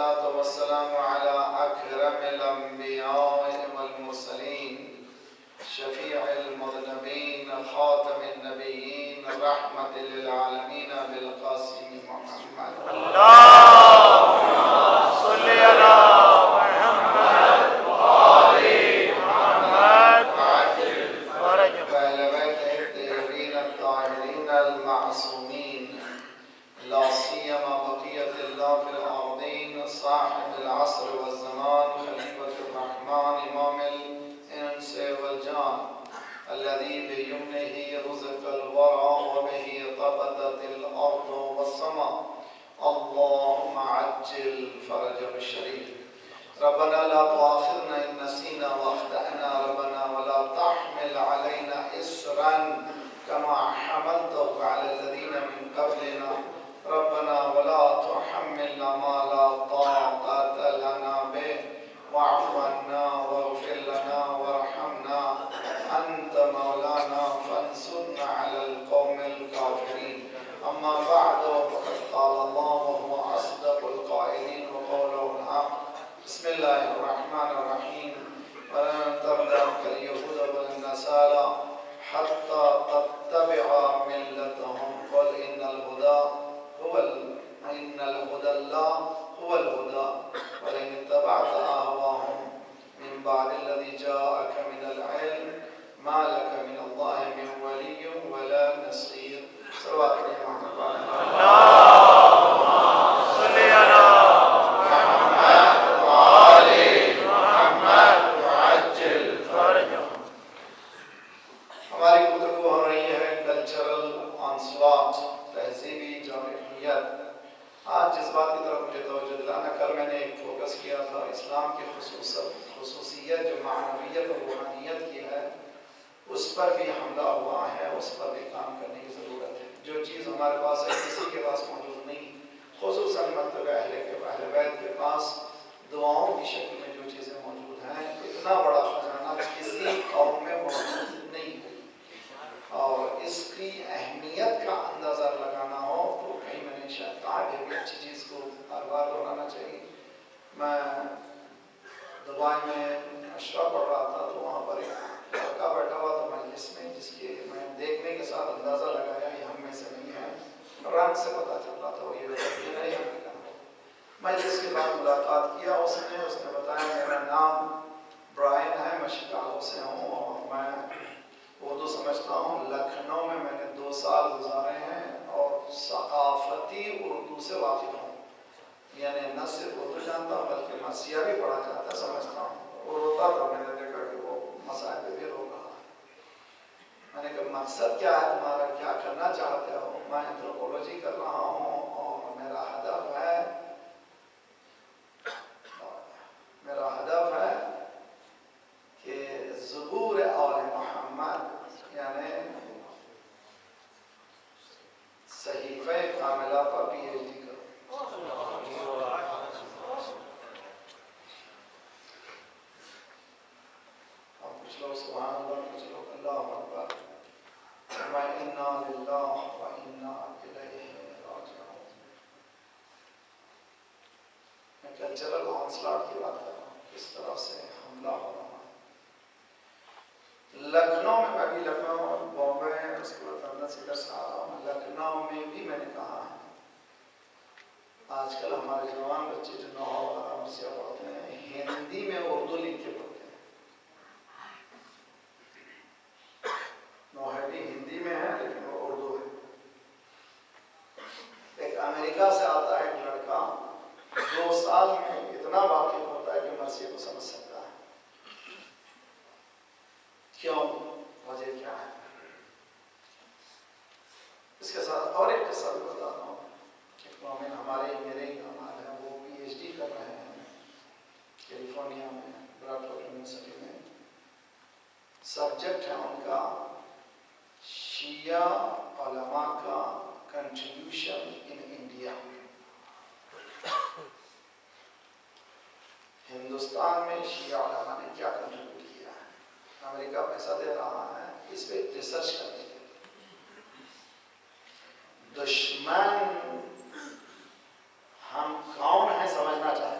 والصلاة والسلام على أكرم الأنبياء والمرسلين شفيع المذنبين خاتم النبيين رحمة للعالمين بالقاسم محمد اللهم صل على محمد وآل محمد وعجل ورجل وأهل بيته الطيبين الطاهرين المعصومين لا سيما بقية الله في الأرضين صاحب العصر والزمان خليفة الرحمن إمام الإنس والجان الذي بيمنه رزق الورى وبه طبقت الأرض والسماء اللهم عجل فرجه الشريف. ربنا لا تؤاخذنا إن نسينا واخطأنا ربنا ولا تحمل علينا إسرا كما حملته على الذين من قبلنا ربنا ولا تحملنا ما لا طاقة لنا به واعف عنا واغفر لنا وارحمنا أنت مولانا فانصرنا على القوم الكافرين. أما بعد فقد قال الله وهو أصدق القائلين وقوله الحق. بسم الله الرحمن الرحيم. ولن ترضى عنك اليهود ولا النصارى حتى تتبع ملتهم قل إن الهدى الله هو الهدى ولئن اتبعت أهواهم من بعد الذي جاءك من العلم ما لك من الله من ولي ولا نصير. صلوات محمد اللهم صل على محمد وآل محمد وعجل فرجه. ہماری گفتگو ہو رہی ہے کلچرل آنسلات، تہذیبی جارحیت. آج جس بات کی طرف مجھے توجہ دلانا، کل میں نے ایک فوکس کیا تھا اسلام کی خصوصیت جو معنویت اور روحانیت کی ہے اس پر بھی حملہ ہوا ہے، اس پر بھی کام کرنے کی ضرورت ہے. جو چیز ہمارے پاس ہے کسی کے پاس موجود نہیں، خصوصاً مطلب اہل بیت کے پاس دعاؤں کی شکل میں جو چیزیں موجود ہیں، اتنا بڑا خزانہ کسی قوم میں موجود نہیں ہے. اور اس کی اہمیت کا اندازہ لگانا ہو تو کہیں میں نے شاید کہا کہ ایک اچھی چیز کو ہر بار دہرانا چاہیے. میں دبئی میں اشرا پڑھ رہا تھا تو وہاں پر ایک لڑکا بیٹھا ہوا تھا مجلس میں جس کی میں دیکھنے کے ساتھ اندازہ لگایا یہ ہم میں سے نہیں ہے، رنگ سے پتہ چل رہا تھا وہ یہ نہیں ہم کا. مجلس کے بعد ملاقات کیا اس نے بتایا میرا نام برائن ہے، میں شکاگو سے ہوں اور میں اردو سمجھتا ہوں. لکھنؤ میں نے 2 سال گزارے ہیں اور ثقافتی اردو سے واقف ہوں، یعنی نہ صرف اردو جانتا ہوں بلکہ مرثیہ بھی پڑھا جاتا ہے سمجھتا ہوں. وہ روتا تھا، میں نے دیکھا کہ وہ مسائل پہ بھی رو رہا. میں نے کہا مقصد کیا ہے تمہارا، کیا کرنا چاہتے ہو؟ میں اینتھروپولوجی کر رہا ہوں اور میرا ہدف ہے کہ ظہور آل محمد یعنی صحیفہ کاملہ پر پی ایچ ڈی کرو. اب کچھ لوگ سبحان اللہ، کچھ لوگ اللہ اکبر. وَإِنَّا لِلَّهِ وَإِنَّا إِلَيْهِ رَاجِعُونَ. میں کلچرل آنسلاٹ کی بات کر رہا ہوں، کس طرح سے حملہ ہو رہا ہے. لکھنؤ میں ابھی لکھنؤ بامبے ہے، اس کے بعد اللہ سے درس آ رہا ہوں. لکھنؤ میں بھی میں نے کہا ہے آج کل ہمارے جوان بچے جو نحو اور مرثیہ پڑھتے ہیں ہندی میں اردو لکھ کے پڑھتے ہیں. نحوی ہندی میں ہے لیکن وہ اردو ہے. ایک امریکہ سے آتا ہے ایک لڑکا، 2 سال میں اتنا واقف ہوتا ہے کہ مرثیہ کو سمجھ سکتا ہے. کیوں؟ وجہ کیا ہے؟ اس کے ساتھ اور ایک قصہ بھی بتاتا ہوں. ایک مومن میرے ہی کمال ہے، وہ پی ایچ ڈی کر رہے ہیں کیلیفورنیا میں براڈفورڈ یونیورسٹی میں. سبجیکٹ ہے ان کا شیعہ علماء کا کنٹریبیوشن ان انڈیا. ہندوستان میں شیعہ علماء نے کیا کنٹریبیوٹ کیا ہے. امریکہ پیسہ دے رہا ہے اس پہ ریسرچ کرنے کے لیے. دشمن ہم کون ہیں سمجھنا چاہتے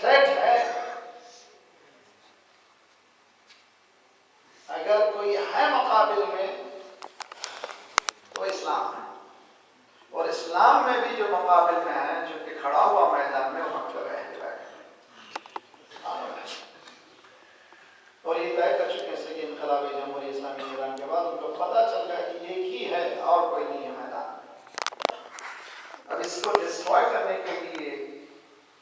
تھریٹ ہے، اگر کوئی ہے مقابل میں تو اسلام ہے، اور اسلام میں بھی جو مقابل میں ہے، جو کہ کھڑا ہوا میدان میں، وہاں پر رہ گیا ہے۔ اور یہ طے کر چکے ہیں کہ انقلاب جمہوری اسلامی ایران کے بعد ان کو پتہ چل گیا کہ ایک ہی ہے اور کوئی نہیں ہے میدان میں۔ اب اس کو ڈسٹروائے کرنے کے لیے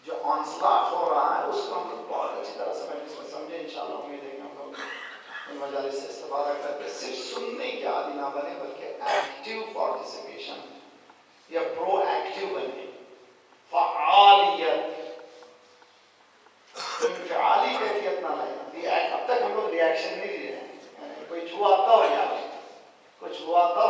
جو آنسلاٹ ہو رہا ہے، اس کو ہم لوگ بہت اچھی طرح سمجھیں۔ انشاءاللہ امید ہے کہ ہم لوگ ان مجالس سے استفادہ کرتے صرف سننے کے عادی نہ بنے، بلکہ ایکٹیو پارٹیسپیشن یا پرو ایکٹیو بنے، فعالیت، انفعالی کیفیت نہ لائیں۔ اب تک ہم لوگ ریاکشن نہیں دے رہے ہیں، کچھ ہوا تو کچھ ہوا تو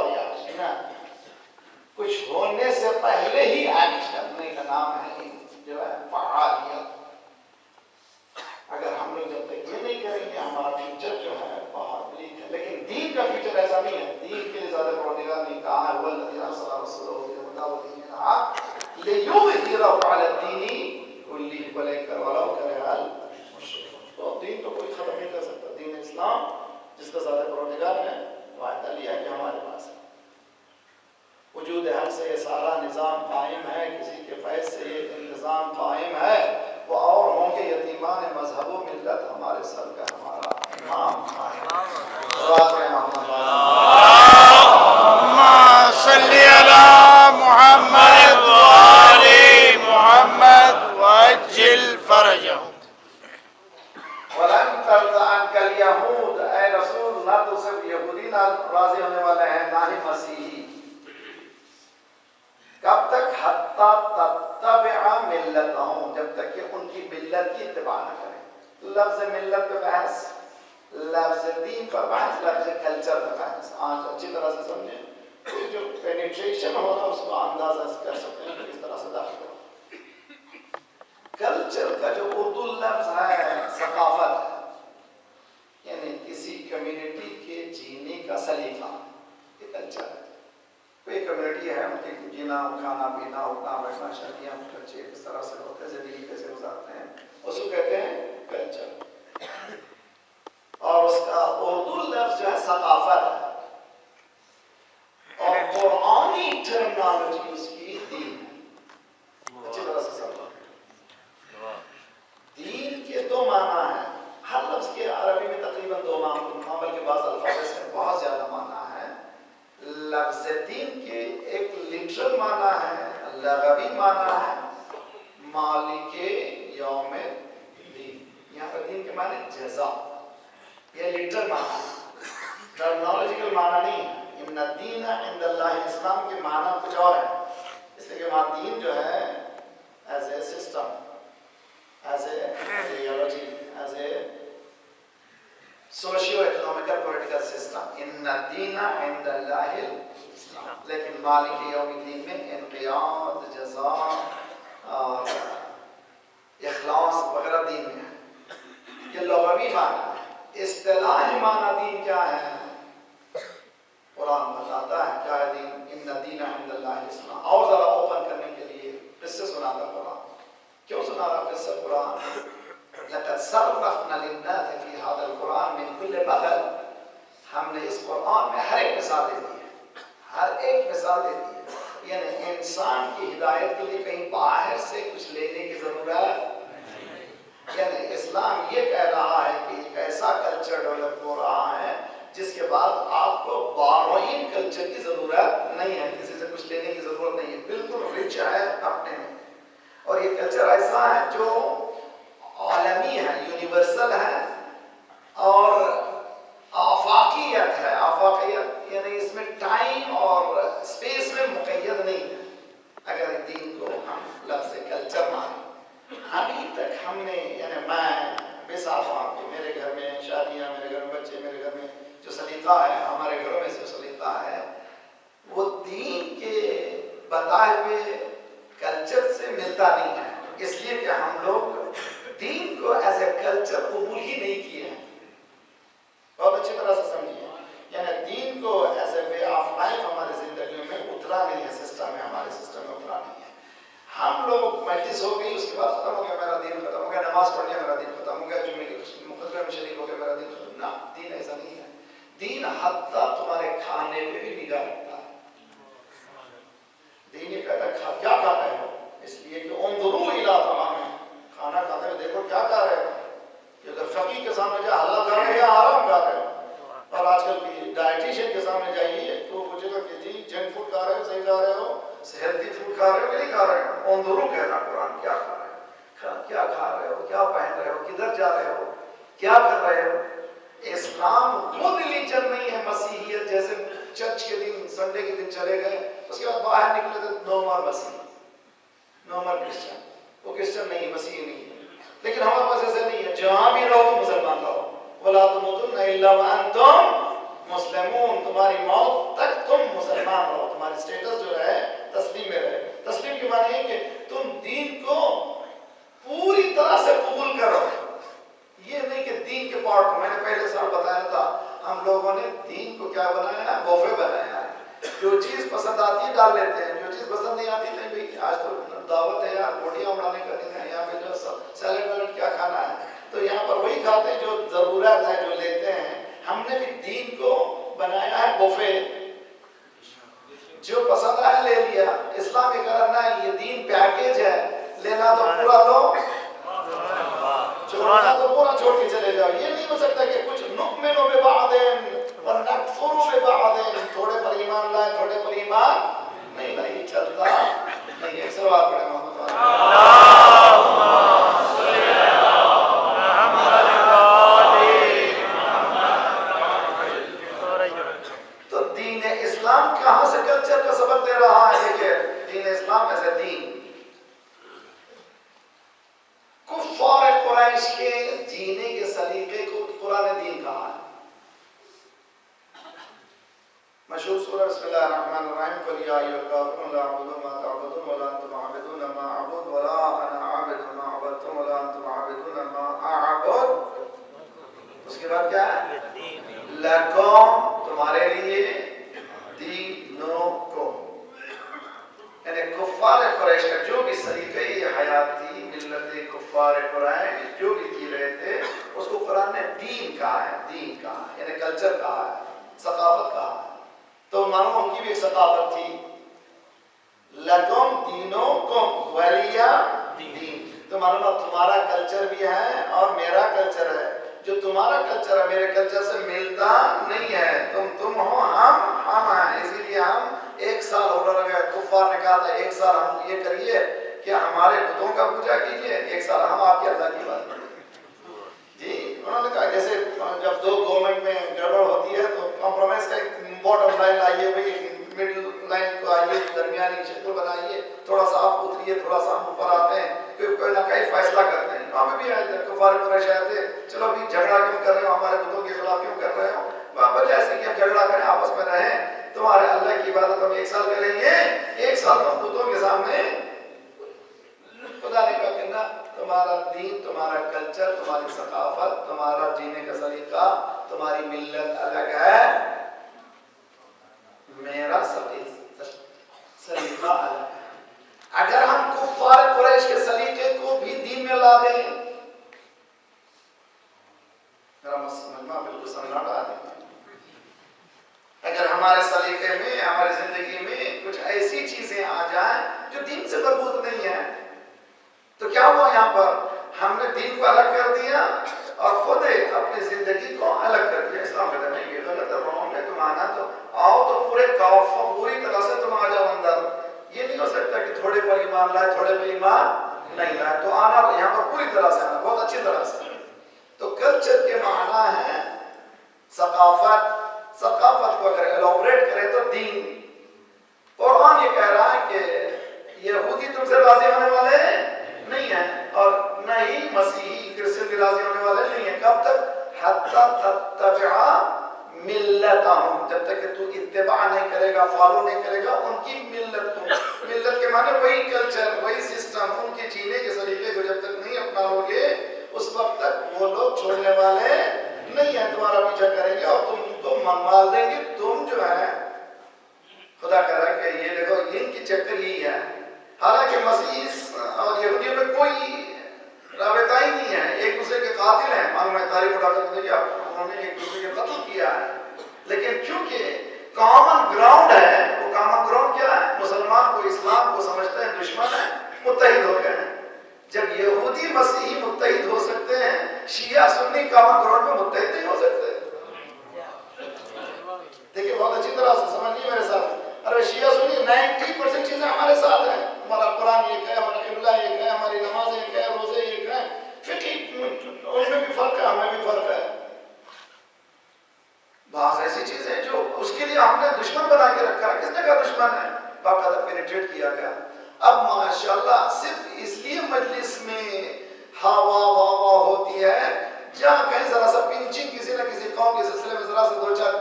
کچھ ہونے سے پہلے ہی ایکٹ کرنے کا نام ہے جو ہے فعالیت۔ اگر ہم لوگ جب تک یہ نہیں کریں گے، ہمارا فیوچر جو ہے بہت بلیک ہے۔ لیکن دین کا فیوچر ایسا نہیں ہے، دین کے لیے زیادہ پروردگار نے کہا ہے والذی ارسل رسولہ بالہدی ودین الحق لیظہرہ علی الدین کلہ ولو کرہ المشرکون۔ تو دین تو کوئی ختم نہیں کر سکتا۔ دین اسلام جس کا زیادہ پروردگار نے وعدہ لیا کہ ہمارے پاس ہے، وجود حق سے یہ سارا نظام قائم ہے، کسی کے فیض سے یہ انتظام قائم ہے۔ وہ اور ہوں گے یتیمان مذہب و ملت، ہمارے سر کا ہمارا امام اللہم صلی علی محمد وآل محمد وعجل فرجہم۔ وَلَن تَرْضَىٰ عَنْكَ الْيَهُودُ، اے رسول نہ تو صرف یہودی نہ راضی ہونے والے ہیں، نہ ہی مسیحی۔ کب تک؟ حَتَّىٰ تَتَّبِعَ مِلَّتَهُمْ، جب تک کہ ان کی ملت کی اتباع نہ کریں۔ لفظ ملت پہ بحث، لفظ دین پر بحث، لفظ کلچر پر بحث۔ آج اچھی طرح سے سمجھیں، جو پینیٹریشن ہو رہا ہے اس کو اندازہ کر سکتے ہیں کہ کس طرح سے داخل ہو۔ کلچر کا جو اردو لفظ ہے ثقافت ہے، یعنی کسی کمیونٹی کے جینے کا سلیقہ، یہ کلچر ہے۔ کوئی کمیونٹی ہے، ان کے جینا، کھانا پینا، اٹھنا بیٹھنا، شادیاں، بچے کس طرح سے ہوتے ہیں، زندگی کیسے گزارتے ہیں، اس کو کہتے ہیں کلچر۔ اور اس کا اردو لفظ جو ہے ثقافت ہے، اور قرآنی ٹرمنالوجی اس کی دین ہے۔ اچھی طرح سے سمجھو، دین کے دو معنی ہیں۔ ہر لفظ کے عربی میں تقریباً دو معنی، بلکہ بعض الفاظ سے بہت زیادہ معنی ہے۔ لفظ دین کے ایک لٹرل معنی ہے، لغوی معنی ہے، مالک یوم الدین۔ یہاں پر دین کے معنی جزا، یہ لٹرل معنی ہے، ٹرمنالوجیکل معنی نہیں ہے۔ ان الدین عند اللہ، اسلام کے معنی کچھ اور ہے، اس لیے کہ وہاں دین جو ہے as a system, as a ideology, as a socio economical political system, ان الدین عند اللہ الاسلام۔ لیکن مالک یوم الدین میں انقیاد، جزا اور اخلاص وغیرہ دین میں ہے۔ یہ لغوی معنی ہے۔ اصطلاحی معنی دین کیا ہے؟ قرآن بتاتا ہے کیا ہے دین، ان الدین عند اللہ الاسلام۔ اور ذرا اوپن کرنے کے لیے قصے سناتا قرآن۔ کیوں سنا رہا قصہ قرآن؟ لقد صرفنا للناس في هذا القرآن من كل مثل، ہم نے اس قرآن میں ہر ایک مثال دے دی ہے، ہر ایک مثال دے دی ہے۔ یعنی انسان کی ہدایت کے لیے کہیں باہر سے کچھ لینے کی ضرورت، یعنی اسلام یہ کہہ رہا ہے کہ ایک ایسا کلچر ڈیولپ ہو رہا ہے جس کے بعد آپ کو باروئن کلچر کی ضرورت نہیں ہے، کسی سے کچھ لینے کی ضرورت نہیں ہے، بالکل رچ ہے اپنے میں۔ اور یہ کلچر ایسا ہے جو عالمی ہے، یونیورسل ہے، اور آفاقیت ہے۔ آفاقیت یعنی اس میں ٹائم اور اسپیس میں مقید نہیں ہے۔ اگر دین کو ہم لفظ کلچر مانیں، ابھی تک ہم نے، یعنی میں مثال آپ کو، میرے گھر میں شادیاں، میرے گھر میں بچے، میرے گھر میں جو سلیقہ ہے، ہمارے گھروں میں جو سلیقہ ہے، وہ دین کے بتائے ہوئے کلچر سے ملتا نہیں ہے، اس لیے کہ ہم لوگ دین کو ایز اے کلچر قبول ہی نہیں کیے ہیں۔ بہت اچھی طرح سے سمجھیے، یعنی دین کو as a way of life ہماری زندگیوں میں اترا نہیں ہے، سسٹم میں، ہمارے سسٹم میں اترا نہیں ہے۔ ہم ہم لوگ مجلس ہو گئی، اس کے بعد ختم ہو گیا میرا دین، ختم ہو گیا، نماز پڑھ لیا میرا دین ختم ہو گیا، جمعے کے مقدمے میں شریک ہو گیا میرا دین ختم۔ نہ، دین ایسا نہیں ہے۔ دین حتیٰ تمہارے کھانے پہ بھی نگاہ رکھتا ہے۔ دین یہ کہتا ہے کیا کھا رہے ہو، اس لیے کہ انظروا الی طعامکم، کھانا کھاتے ہوئے دیکھو کیا کھا رہے ہو، کہ اگر فقیہ کے سامنے جا حلال کھا رہے ہو یا حرام کھا رہے ہو۔ اور آج کل کی ڈائٹیشین کے سامنے جائیے تو وہ پوچھے گا کہ جی جنک فوڈ کھا رہے ہو، صحیح کھا رہے ہو، ہیلتھی فوڈ کھا رہے ہو کہ نہیں کھا رہے ہو؟ انظروا کہتا قرآن، کیا کھا رہے ہو، کیا کھا رہے ہو، کیا پہن رہے ہو، کدھر جا رہے ہو، کیا کر رہے ہو۔ اسلام وہ ریلیجن نہیں ہے مسیحیت جیسے چرچ کے دن سنڈے کے دن چلے گئے اس کے بعد باہر نکلے تو نو مور مسیح، نو مور کرسچن، وہ کرسچن نہیں ہے، مسیحی نہیں ہے۔ لیکن ہمارے پاس ایسے نہیں ہے، جہاں بھی رہو مسلمان رہو، وَلَا تَمُوتُنَّ إِلَّا وَأَنْتُمْ مُسْلِمُونَ، تمہاری موت تک تم مسلمان رہو، تمہاری سٹیٹس جو ہے تسلیم میں رہے۔ تسلیم کے معنی ہے کہ تم دین کو پوری طرح سے قبول کرو، یہ نہیں کہ دین کے پارٹ کو، میں نے پہلے سال بتایا تھا، ہم لوگوں نے دین کو کیا بنایا ہے، بوفے بنایا ہے، جو چیز پسند آتی ہے ڈال لیتے ہیں، جو چیز پسند نہیں آتی نہیں بھائی آج تو دعوت ہے یار، روٹیاں اڑانے کا دن ہے، یہاں پہ جو سیلیڈ ویلیڈ کیا کھانا ہے، تو یہاں پر وہی کھاتے ہیں جو ضرورت ہے، جو لیتے ہیں۔ ہم نے بھی دین کو بنایا ہے بوفے، جو پسند آیا لے لیا۔ اسلام یہ کرنا ہے، یہ دین پیکیج ہے، لینا تو پورا لو، چھوڑنا تو پورا چھوڑ کے چلے جاؤ۔ یہ نہیں ہو سکتا کہ کچھ نؤمن ببعض ونکفر ببعض، تھوڑے پر ایمان لائے تھوڑے پر ایمان نہیں لائے، یہ چلتا نہیں ہے۔ سلوات پڑھیں محمد تو دین اسلام کہاں سے کلچر کا سبق دے رہا ہے؟ دیکھیں دین اسلام ایسے دین کفار قریش کے جینے کے سلیقے کو قرآن دین کہا ہے۔ مشہور سورہ بسم اللہ الرحمن الرحیم، قل یا ایھا الکافرون لا اعبد ما تعبدون ولا انتم عابدون ما اعبد ولا انا عابد ما عبدتم ولا انتم عابدون ما اعبد۔ اس کے بعد کیا ہے؟ لکم، تمہارے لیے، دینکم، یعنی کفار قریش کا جو بھی سلیقہ حیات تھی، ملت کفار قریش جو بھی جی رہے تھے، اس کو قرآن نے دین کہا ہے، دین کہا ہے، یعنی کلچر کہا ہے، ثقافت کہا ہے۔ تو معلوم ان کی بھی ایک ثقافت تھی، لکم دینکم ولی دین، تو معلوم تمہارا کلچر بھی ہے اور میرا کلچر ہے، جو تمہارا کلچر ہے میرے کلچر سے ملتا نہیں ہے، تم ہو ہم ہیں، اسی لیے ہم ایک سال ہو رہا ہے، کفار نے کہا تھا ایک سال ہم یہ کریے کہ ہمارے بتوں کا پوجا کیجئے، ایک سال ہم آپ کے اللہ کی بات کریں۔ جی انہوں نے کہا جیسے جب دو گورنمنٹ میں گڑبڑ ہوتی ہے تو کمپرومائز کا ایک باٹم لائن لائیے، بھائی مڈل لائن کو آئیے، درمیانی شکل بنائیے، تھوڑا سا آپ اتریے تھوڑا سا ہم اوپر آتے ہیں، کوئی نہ کوئی فیصلہ کرتے ہیں۔ ہمیں بھی آئے تھے کفار قریش آئے تھے، چلو بھی جھگڑا کیوں کر رہے ہو، ہمارے بتوں کے خلاف کیوں کر رہے ہو، وجہ ایسے کہ ہم جھگڑا کریں آپس میں رہیں، تمہارے اللہ کی عبادت ہم ایک سال کریں گے، ایک سال تم بتوں کے سامنے۔ خدا نے کہا کہ نہ، تمہارا دین، تمہارا کلچر، تمہاری ثقافت، تمہارا جینے کا سلیقہ، تمہاری ملت الگ ہے، میرا سلیقہ الگ ہے۔ اگر ہم کفار قریش کے سلیقے کو بھی دین میں لا دیں، میرا مجمع بالکل سناٹا آ دیں، اگر ہمارے سلیقے میں، ہماری زندگی میں کچھ ایسی چیزیں آ جائیں جو دین سے مربوط نہیں ہے، تو کیا ہوا یہاں پر؟ ہم نے دین کو الگ کر دیا اور خود اپنی زندگی کو الگ کر دیا۔ اسلام کہتا نہیں، یہ غلط ہے، رونگ ہے، تم آنا تو آؤ، تو پوری طرح سے تم آ جاؤ اندر۔ یہ نہیں ہو سکتا کہ تھوڑے پر ایمان لائے تھوڑے پر ایمان نہیں لائے، تو آنا تو یہاں پر پوری طرح سے آنا، بہت اچھی طرح سے۔ تو کلچر کے معنی ہے ثقافت، ثقافت کو اگر ایلابریٹ کرے تو دین۔ قرآن یہ کہہ رہا ہے کہ یہودی تم سے راضی ہونے والے نہیں ہیں، اور نہ ہی مسیحی کرسچن بھی راضی ہونے والے نہیں ہیں۔ کب تک؟ حتی تتبع ملتہم، جب تک کہ تو اتباع نہیں کرے گا، فالو نہیں کرے گا ان کی ملت کو۔ ملت کے معنی وہی کلچر، وہی سسٹم، ان کے جینے کے سلیقے کو جب تک نہیں اپناؤ گے، اس وقت تک وہ لوگ چھوڑنے والے نہیں ہیں، تمہارا پیچھا کریں گے اور تم کو منوال دیں گے۔ تم جو ہے، خدا کہہ رہا ہے کہ یہ دیکھو ان کی چکر یہی ہے، حالانکہ مسیح اور یہودیوں میں کوئی رابطہ ہی نہیں ہے، ایک دوسرے کے قاتل ہیں، معلوم ہے تاریخ اٹھا کر دیکھیے آپ، انہوں نے ایک دوسرے کے قتل کیا ہے، لیکن کیونکہ کامن گراؤنڈ ہے، وہ کامن گراؤنڈ کیا ہے؟ مسلمان کو اسلام کو سمجھتے ہیں دشمن ہے، متحد ہو گئے ہیں۔ جب یہودی مسیحی متحد ہو سکتے ہیں، شیعہ سنی کامن گراؤنڈ میں متحد نہیں ہو سکتے۔ دیکھیے بہت اچھی طرح سے سمجھیے میرے ساتھ، ارے شیعہ سنی 90% چیزیں ہمارے ساتھ ہیں، ہمارا قرآن ایک ہے، ہمارا قبلہ ایک ہے، ہماری نماز ایک ہے، روزے ایک ہیں، فقہ ان میں بھی فرق ہے، ہمیں بھی فرق ہے۔ بعض ایسی چیزیں جو اس کے لیے ہم نے دشمن بنا کے رکھا ہے، کس نے کہا دشمن ہے؟ باقاعدہ پینیٹریٹ کیا گیا۔ اب ماشاءاللہ صرف اس لیے مجلس میں ہوا ہوتی ہے، جہاں کہیں ذرا سا پنچنگ کسی نہ کسی قوم کے سلسلے میں ذرا سا دو چار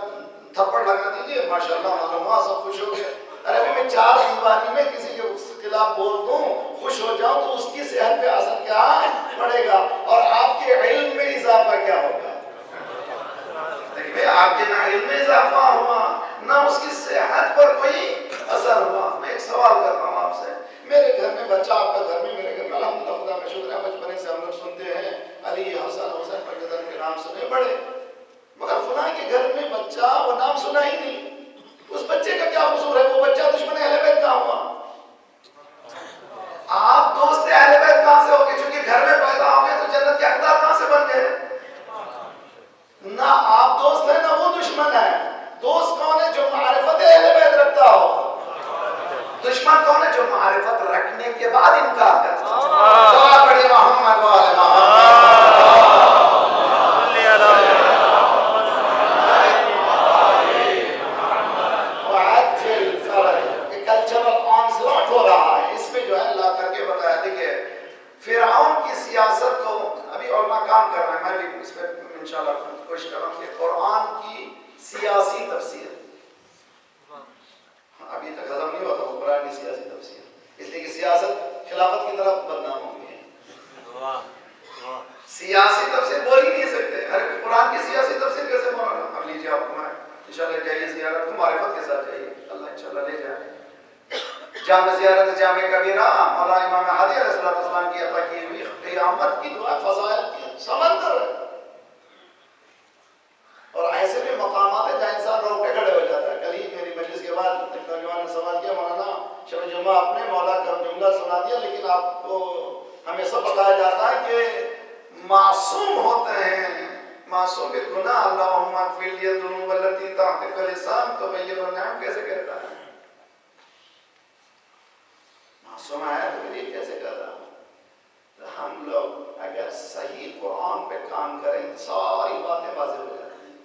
تھپڑ لگا دیجیے، ماشاءاللہ معلومات سب خوش ہو گئے۔ ارے میں 4 دیواری میں کسی کے خلاف بول دوں، خوش ہو جاؤں تو اس کی صحت پہ اثر کیا پڑے گا، اور آپ کے علم میں اضافہ کیا ہوگا؟ دیکھیں آپ کے نہ علم میں اضافہ ہوا، نہ اس کی صحت پر کوئی اثر ہوا۔ میں ایک سوال کرتا ہوں آپ سے، میرے گھر میں بچہ، آپ کا گھر میں، میرے گھر میں، الحمدللہ خدا کا شکر ہے، بچپنے سے ہم لوگ سنتے ہیں علی حسن حسین پنجتن کے نام سنے بڑے، مگر فلاں کے گھر میں بچہ وہ نام سنا ہی نہیں، اس بچے کا کیا قصور ہے؟ وہ بچہ دشمن اہل بیت کا ہوا۔ آپ دوست اہل بیت کہاں سے ہوگے؟ چونکہ گھر میں پیدا ہو گئے تو جنت کے حقدار کہاں سے بن گئے؟ نہ آپ دوست ہیں نہ وہ دشمن ہے۔ دوست کون ہے؟ جو معرفت اہل بیت رکھتا ہو۔ دشمن کون ہے؟ جو معرفت رکھنے کے بعد انکار کرتا ہے۔ دعا پڑھیں محمد و آل محمد۔ ہو رہا ہے اس میں جو ہے لا کر کے بتایا۔ دیکھیے فرعون کی سیاست کو ابھی علماء کام کر رہے ہیں، میں بھی اس پہ انشاءاللہ کوشش کر رہا ہوں کہ قرآن کی سیاسی تفسیر ابھی تک ختم نہیں ہوتا، وہ قرآن کی سیاسی تفسیر، اس لیے کہ سیاست خلافت کی طرف بدنام ہو گئی ہے۔ سیاسی تفسیر بول ہی نہیں سکتے، ارے قرآن کی سیاسی تفسیر کیسے مولانا؟ اب لیجیے آپ کو میں انشاءاللہ جائیے زیارت کو، معرفت کے ساتھ جائیے، اللہ انشاءاللہ لے جائے۔ جامع زیارت جامع کبیرہ مولانا امام ہادی علیہ السلام کی عطا کی ہوئی قیامت کی دعا فضائل کی سمندر ہے، اور ایسے بھی مقامات ہیں جہاں انسان روکے کھڑے ہو جاتا ہے۔ کل ہی میری مجلس کے بعد ایک نوجوان نے سوال کیا، مولانا شب جمعہ آپ نے مولا کا جملہ سنا دیا، لیکن آپ کو ہمیشہ بتایا جاتا ہے کہ معصوم ہوتے ہیں، معصوم بالگناہ، اللہم اغفر لی الذنوب التی تحت اللسان تبین النعم کیسے کہتا ہے؟ معصوم ہے تو یہ کیسے کہتا ہے؟ ہم لوگ اگر صحیح قرآن پہ کام کریں ساری باتیں واضح ہو جاتی ہیں۔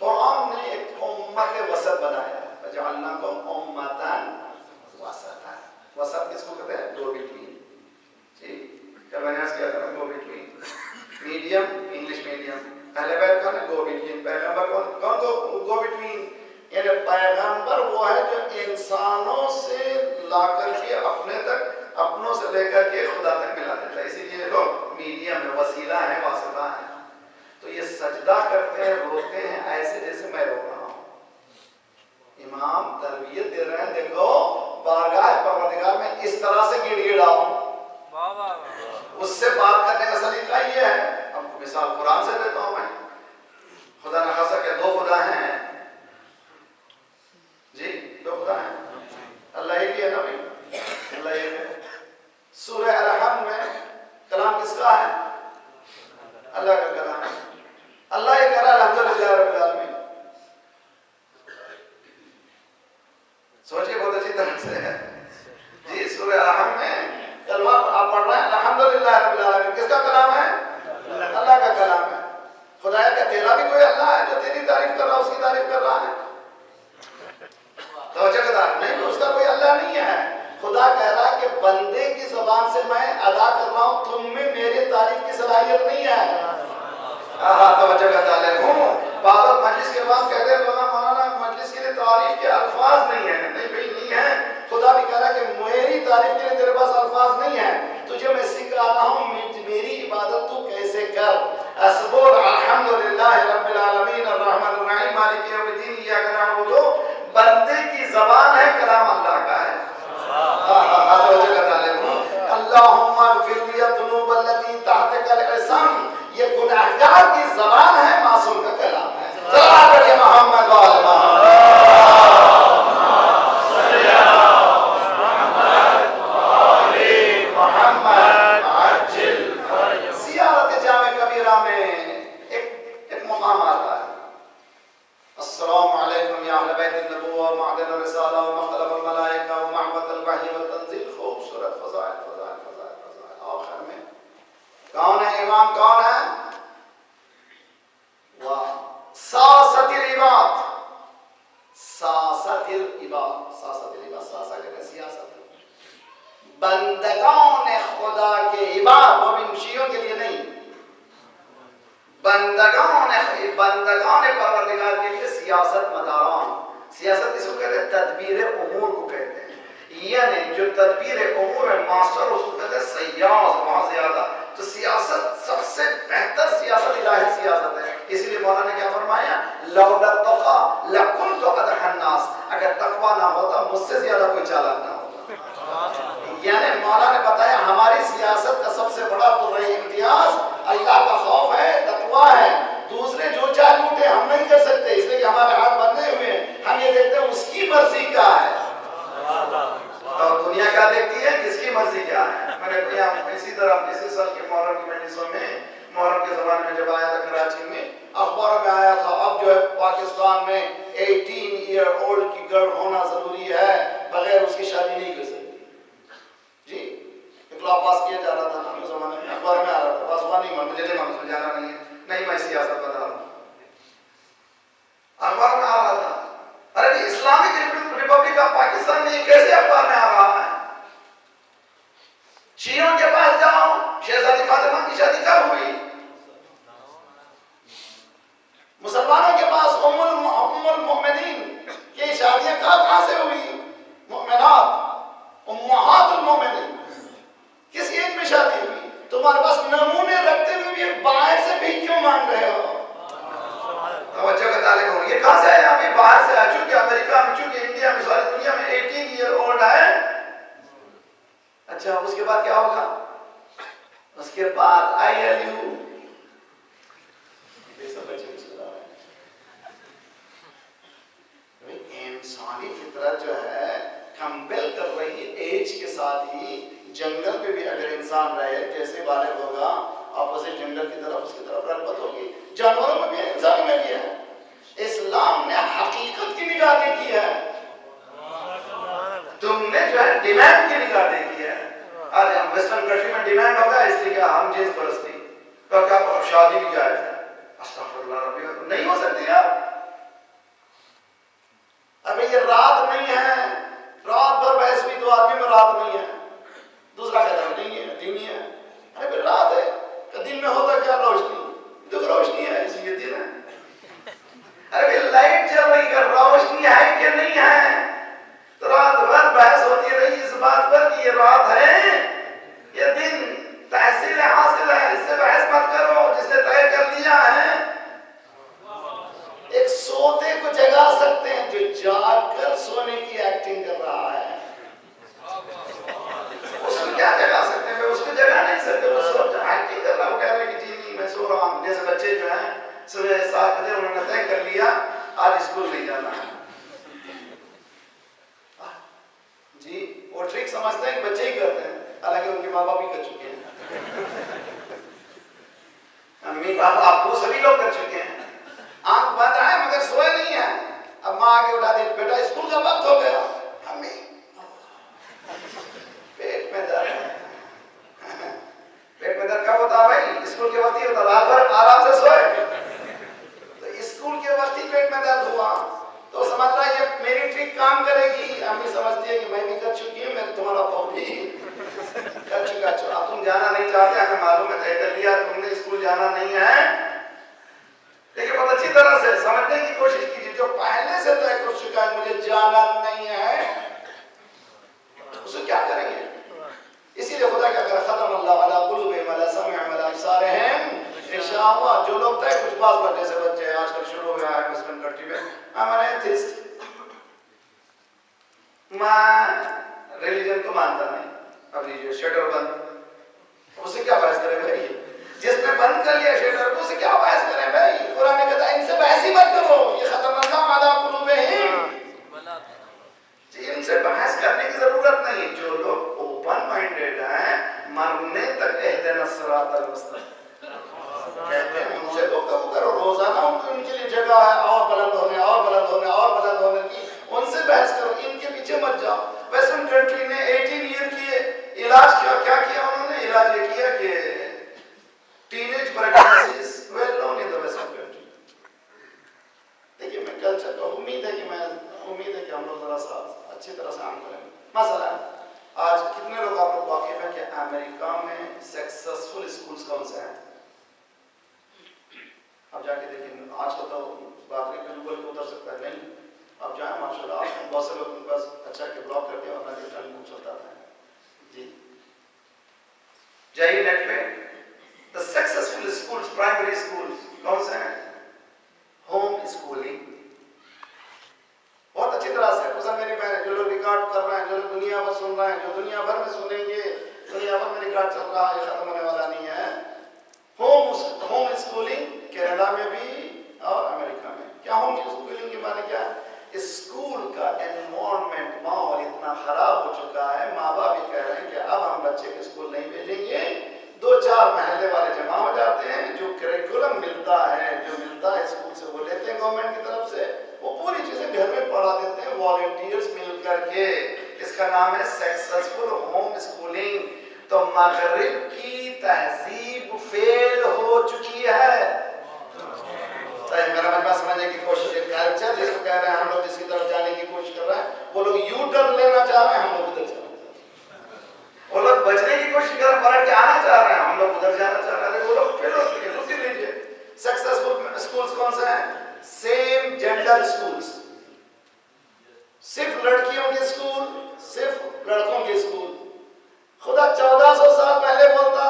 قرآن نے ایک امت وسط بنایا ہے، فجعلناکم امۃ وسطا۔ وسط کس کو کہتے ہیں؟ گو بٹوین۔ جی کیا میں نے آج کیا تھا؟ گو بٹوین، میڈیم، انگلش میڈیم۔ اہل بیت کون ہے؟ گو بٹوین۔ پیغمبر کون گو بٹوین؟ یعنی پیغمبر وہ ہے جو انسانوں سے لا کر کے اپنے تک، اپنوں سے لے کر کے خدا تک ملا دیتا ہے، اسی لیے لوگ میڈیم ہے، وسیلہ ہے، واسطہ ہے۔ تو یہ سجدہ کرتے ہیں، روتے ہیں ایسے جیسے میں رو رہا ہوں۔ امام تربیت دے رہے ہیں، دیکھو بارگاہ پروردگار میں اس طرح سے گڑ گڑاؤ، اس سے بات کرنے کا سلیقہ یہ ہے۔ اب مثال قرآن سے دیتا ہوں میں، خدا نہ خاصا کہ 2 خدا ہیں، جی 2 خدا ہیں، اللہ ایک ہی ہے نا بھائی، اللہ ایک ہے۔ سورہ الحمد میں کلام کس کا ہے؟ اللہ کا کلام ہے۔ اللہ یہ کہہ رہا ہے الحمدللہ رب العالمین۔ سوچئے بہت اچھی طرح سے ہے جی، سورہ الحمد میں کلمہ آپ پڑھ رہے ہیں الحمدللہ رب العالمین، کس کا کلام ہے؟ اللہ کا کلام ہے۔ خدایا کہ تیرا بھی کوئی اللہ ہے جو تیری تعریف کر رہا ہے، اس کی تعریف کر رہا ہے؟ توجہ کے دار نہیں، اس کا کوئی اللہ نہیں ہے۔ خدا کہہ رہا ہے کہ بندے کی زبان سے میں ادا کر رہا ہوں، تم میں میری تعریف کی صلاحیت نہیں ہے۔ توجہ کا تعلق ہوں، بعض مجلس کے بعد کہتے ہیں مولانا مجلس کے لیے تعریف کے الفاظ نہیں ہیں۔ نہیں بھائی نہیں ہے، خدا بھی کہہ رہا ہے کہ میری تعریف کے لیے تیرے پاس الفاظ نہیں ہیں، تجھے میں سکھا رہا ہوں میری عبادت تو کیسے کر۔ اصبر الحمدللہ رب العالمین الرحمن الرحیم مالک یوم الدین ایاک نعبد، بندے کی زبان ہے، کلام اللہ کا ہے۔ بندگان خدا کے عباد، وہ بھی شیعوں کے لیے نہیں، بندگان پروردگار کے لیے سیاست مداران، سیاست اس کو کہتے ہیں تدبیر امور کو کہتے ہیں، یعنی جو تدبیر امور ہے ماسٹر اس کو کہتے ہیں سیاس، بہت زیادہ. تو سیاست سب سے بہتر سیاست الہی سیاست ہے. اسی لیے مولانا نے کیا فرمایا، لولا التقى لکنت اضحى الناس، اگر تقوی نہ ہوتا مجھ سے زیادہ کوئی چالاک نہ ہوتا. یعنی مولانا نے بتایا ہماری سیاست کا سب سے بڑا پررہی امتیاز اللہ کا خوف ہے، تقوی ہے. دوسرے جو چال اٹھے ہم نہیں کر سکتے، اس لیے کہ ہمارے ہاتھ بندھے ہوئے ہیں. ہم یہ دیکھتے ہیں اس کی مرضی کیا ہے، اور دنیا کیا دیکھتی ہے، کس کی مرضی کیا ہے. میں نے اسی طرح اسی سال کے محرم کی مجلسوں میں، محرم کے زمانے میں جب آیا تھا کراچی میں، اخباروں میں آیا تھا اب جو ہے پاکستان میں 18 ایئر اولڈ کی گرل ہونا ضروری ہے، بغیر اس کی شادی نہیں کر سکتی. جی اقلا پاس کیا جا رہا تھا اس زمانے میں، اخبار میں آ رہا تھا. بس وہ نہیں مجھے نہیں معلوم، جانا نہیں ہے، نہیں میں سیاست بتا رہا ہوں. اخبار میں آ رہا تھا. ارے اسلامک ریپبلک آف پاکستان میں یہ کیسے اخبار میں آ رہا ہے؟ شیعوں کے پاس جاؤ، شہزادی فاطمہ کی شادی کب ہوئی؟ مسلمانوں کے پاس ام المؤمنین کی شادیاں کہاں سے ہوئی؟ مؤمنات، امہات المؤمنین. کس ایج میں شادی ہوئی؟ تمہارے پاس نمونے رکھتے ہوئے بھی باہر سے بھی کیوں مانگ رہے ہو؟ توجہ کا طالب ہو، یہ کہاں سے ہے؟ ابھی باہر سے آ چکے، امریکہ میں چکے، انڈیا میں، ساری دنیا میں 18 ایئر اولڈ ہے. اچھا اس کے بعد کیا ہوگا؟ اس کے بعد ILU. انسانی فطرت جو ہے کمپل کر رہی ایج کے ساتھ ہی جنگل میں بھی اگر انسان رہے، جیسے بالغ ہوگا اپوزٹ جنگل کی طرف اس کی طرف رغبت ہوگی. جانوروں میں بھی ہے، انسانوں میں بھی ہے. اسلام نے حقیقت کی نگاہ دیکھی ہے، تم نے جو ہے ڈیمانڈ کی نگاہ دیکھی ہے. آج ہم ویسٹرن کنٹری میں ڈیمانڈ ہوگا اس لیے کہ ہم جنس پرستی تو کیا شادی بھی جائز ہے. استغفر اللہ ربی، نہیں ہو سکتی یار. ابھی یہ رات نہیں ہے، رات بھر بحث بھی تو آدمی میں رات نہیں ہے. دوسرا کہتا ہے نہیں ہے، دن ہی ہے. ارے پھر رات ہے کہ دن میں ہوتا کیا؟ روشنی، تو روشنی ہے اس لیے دن ہے. ارے پھر لائٹ چل رہی ہے، روشنی ہے کہ نہیں ہے؟ تو رات بھر بحث ہوتی رہی اس بات پر کہ یہ رات ہے یہ دن. تحصیل حاصل ہے، اس سے بحث مت کرو جس نے طے کر لیا ہے. ایک سوتے کو جگا سکتے ہیں جو جاگ کر سونے کی ایکٹنگ کر رہا ہے. اس کو کیا جگا سکتے ہیں؟ اس کو جگا نہیں سکتے. وہ سو ایکٹنگ کر رہا، وہ کہہ رہے کہ جی نہیں میں سو رہا ہوں. جیسے بچے جو ہیں صبح 7 بجے انہوں نے طے کر لیا آج اسکول نہیں جانا ہے. جی وہ ٹرک سمجھتے ہیں کہ بچے ہی کرتے ہیں، حالانکہ ان کے ماں باپ بھی کر چکے ہیں، امی باپ ابو سبھی لوگ کر چکے ہیں. آنکھ بند ہے مگر سوئے نہیں ہے. اب ماں آگے اٹھا دی، بیٹا اسکول کا وقت ہو گیا. امی پیٹ میں درد ہے. پیٹ میں درد کب ہوتا بھائی؟ اسکول کے وقت ہی ہوتا. رات بھر آرام سے سوئے تو اسکول کے وقت ہی پیٹ میں درد ہوا تو سمجھ رہا ہے یہ میری ٹرک کام کرے گی. امی سمجھتی ہے کہ میں بھی کر چکی ہوں، میں تمہارا بہو بھی کر چکا. اب تم جانا نہیں چاہتے، ہمیں معلوم ہے، طے کر لیا تم نے اسکول جانا نہیں ہے. لیکن بہت اچھی طرح سے سمجھنے کی کوشش کیجیے. جو پہلے سے طے کر چکا ہے مجھے جانا نہیں ہے، اسے کیا کریں گے؟ اسی لیے خدا کیا کرے، ختم اللہ علی قلوبہم وعلی سمعہم وعلی ابصارہم غشاوہ. جو لوگ طے کچھ بعض بچے سے بچے آج کل شروع ہو گیا ہے ویسٹرن کنٹری میں، I'm an atheist. میں ریلیجن کو مانتا نہیں. اب لیجیے شٹر بند، اسے کیا بحث کریں بھائی؟ جس نے بند کر لیا شٹر کو اسے کیا بحث کریں بھائی؟ قرآن کہتا ہے ان سے بحث ہی مت کرو، یہ ختم اللہ علی قلوبہم. ان سے بحث کرنے کی ضرورت نہیں. جو لوگ اوپن مائنڈیڈ ہیں مرنے تک اہدنا الصراط المستقیم کہتے ہیں، ان سے تو کرو روزانہ ان کے لیے جگہ ہے اور بلند ہونے اور بلند ہونے اور بلند ہونے کی. ان سے بحث کرو، ان کے پیچھے مت جاؤ. ویسٹرن کنٹری نے 18 ایئر کی علاج کیا کیا انہوں نے؟ علاج یہ کیا کہ ٹینیج pregnancy is well known in the western country. دیکھیے میں کلچر کو امید ہے کہ ہم لوگ ذرا سا اچھی طرح سے عام کریں. مثلا آج کتنے لوگ آپ کون سے ہیں؟ اب جا کے دیکھیں، آج کل تو باقی گوگل پہ اتر سکتا ہے، نہیں اب جائیں ماشاء اللہ آپ بہت سے لوگ ان پاس اچھا کہ بلاک کر کے اور نہ ریٹرن کو چلتا ہے جی جائیے نیٹ پہ دا سکسیسفل اسکولس پرائمری اسکولس کون سے ہیں؟ ہوم اسکولنگ بہت اچھی طرح سے خصوصاً میری بہن جو لوگ ریکارڈ کر رہے ہیں، جو لوگ دنیا بھر سن رہے ہیں، جو دنیا بھر میں سنیں گے، دنیا بھر میں ریکارڈ چل رہا ہے، یہ ختم ہونے والا نہیں ہے۔ ہوم اسکولنگ کینیڈا میں بھی اور امریکہ میں۔ کیا ہوم اسکولنگ کے معنی کیا ہے؟ اسکول کا انوائرمنٹ ماحول اتنا خراب ہو چکا ہے، ماں باپ یہ کہہ رہے ہیں کہ اب ہم بچے کے اسکول نہیں بھیجیں گے، 2-4 محلے والے جمع ہو جاتے ہیں، جو کریکولم ملتا ہے، جو ملتا ہے اسکول سے وہ لیتے ہیں گورنمنٹ کی طرف سے، وہ پوری چیزیں گھر میں پڑھا دیتے ہیں والنٹیئرز مل کر کے۔ اس کا نام ہے سکسیسفل ہوم اسکولنگ۔ تو مغرب کی تہذیب فیل ہو چکی ہے۔ میرا مجمع سمجھنے کی کوشش، کلچر جس کو کہہ رہے ہیں ہم لوگ جس کی طرف جانے کی کوشش کر رہے ہیں، وہ لوگ یو ٹرن لینا چاہ رہے ہیں، ہم لوگ ادھر چاہ رہے ہیں۔ وہ لوگ بچنے کی کوشش کر رہے ہیں، پلٹ کے آنا چاہ رہے ہیں، ہم لوگ ادھر جانا چاہ رہے ہیں۔ وہ لوگ فیل ہو چکے ہیں، دوسری لیجیے سکسیسفل اسکولز کون سے ہیں؟ سیم جینڈر اسکولز، صرف لڑکیوں کے اسکول، صرف لڑکوں کے اسکول۔ خدا 1400 سال پہلے بولتا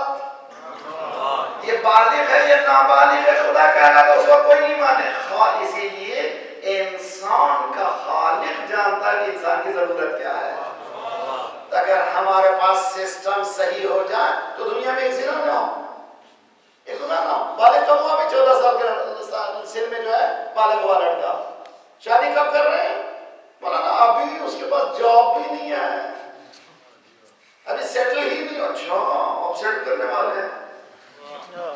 یہ بالغ ہے یہ نابالغ ہے، خدا کہہ رہا تو اس کو کوئی نہیں مانے۔ اسی لیے انسان کا خالق جانتا کہ انسان کی ضرورت کیا ہے۔ اگر ہمارے پاس سسٹم صحیح ہو جائے تو دنیا میں ایک زنا نہ ہو، ایک گناہ نہ ہو۔ بالغ کب ہوا؟ ابھی 14 سال کے سن میں جو ہے بالغ ہوا لڑکا، شادی کب کر رہے ہیں؟ مولانا ابھی اس کے پاس جاب بھی نہیں ہے، ابھی سیٹل ہی نہیں۔ اچھا آپ سیٹل کرنے والے ہیں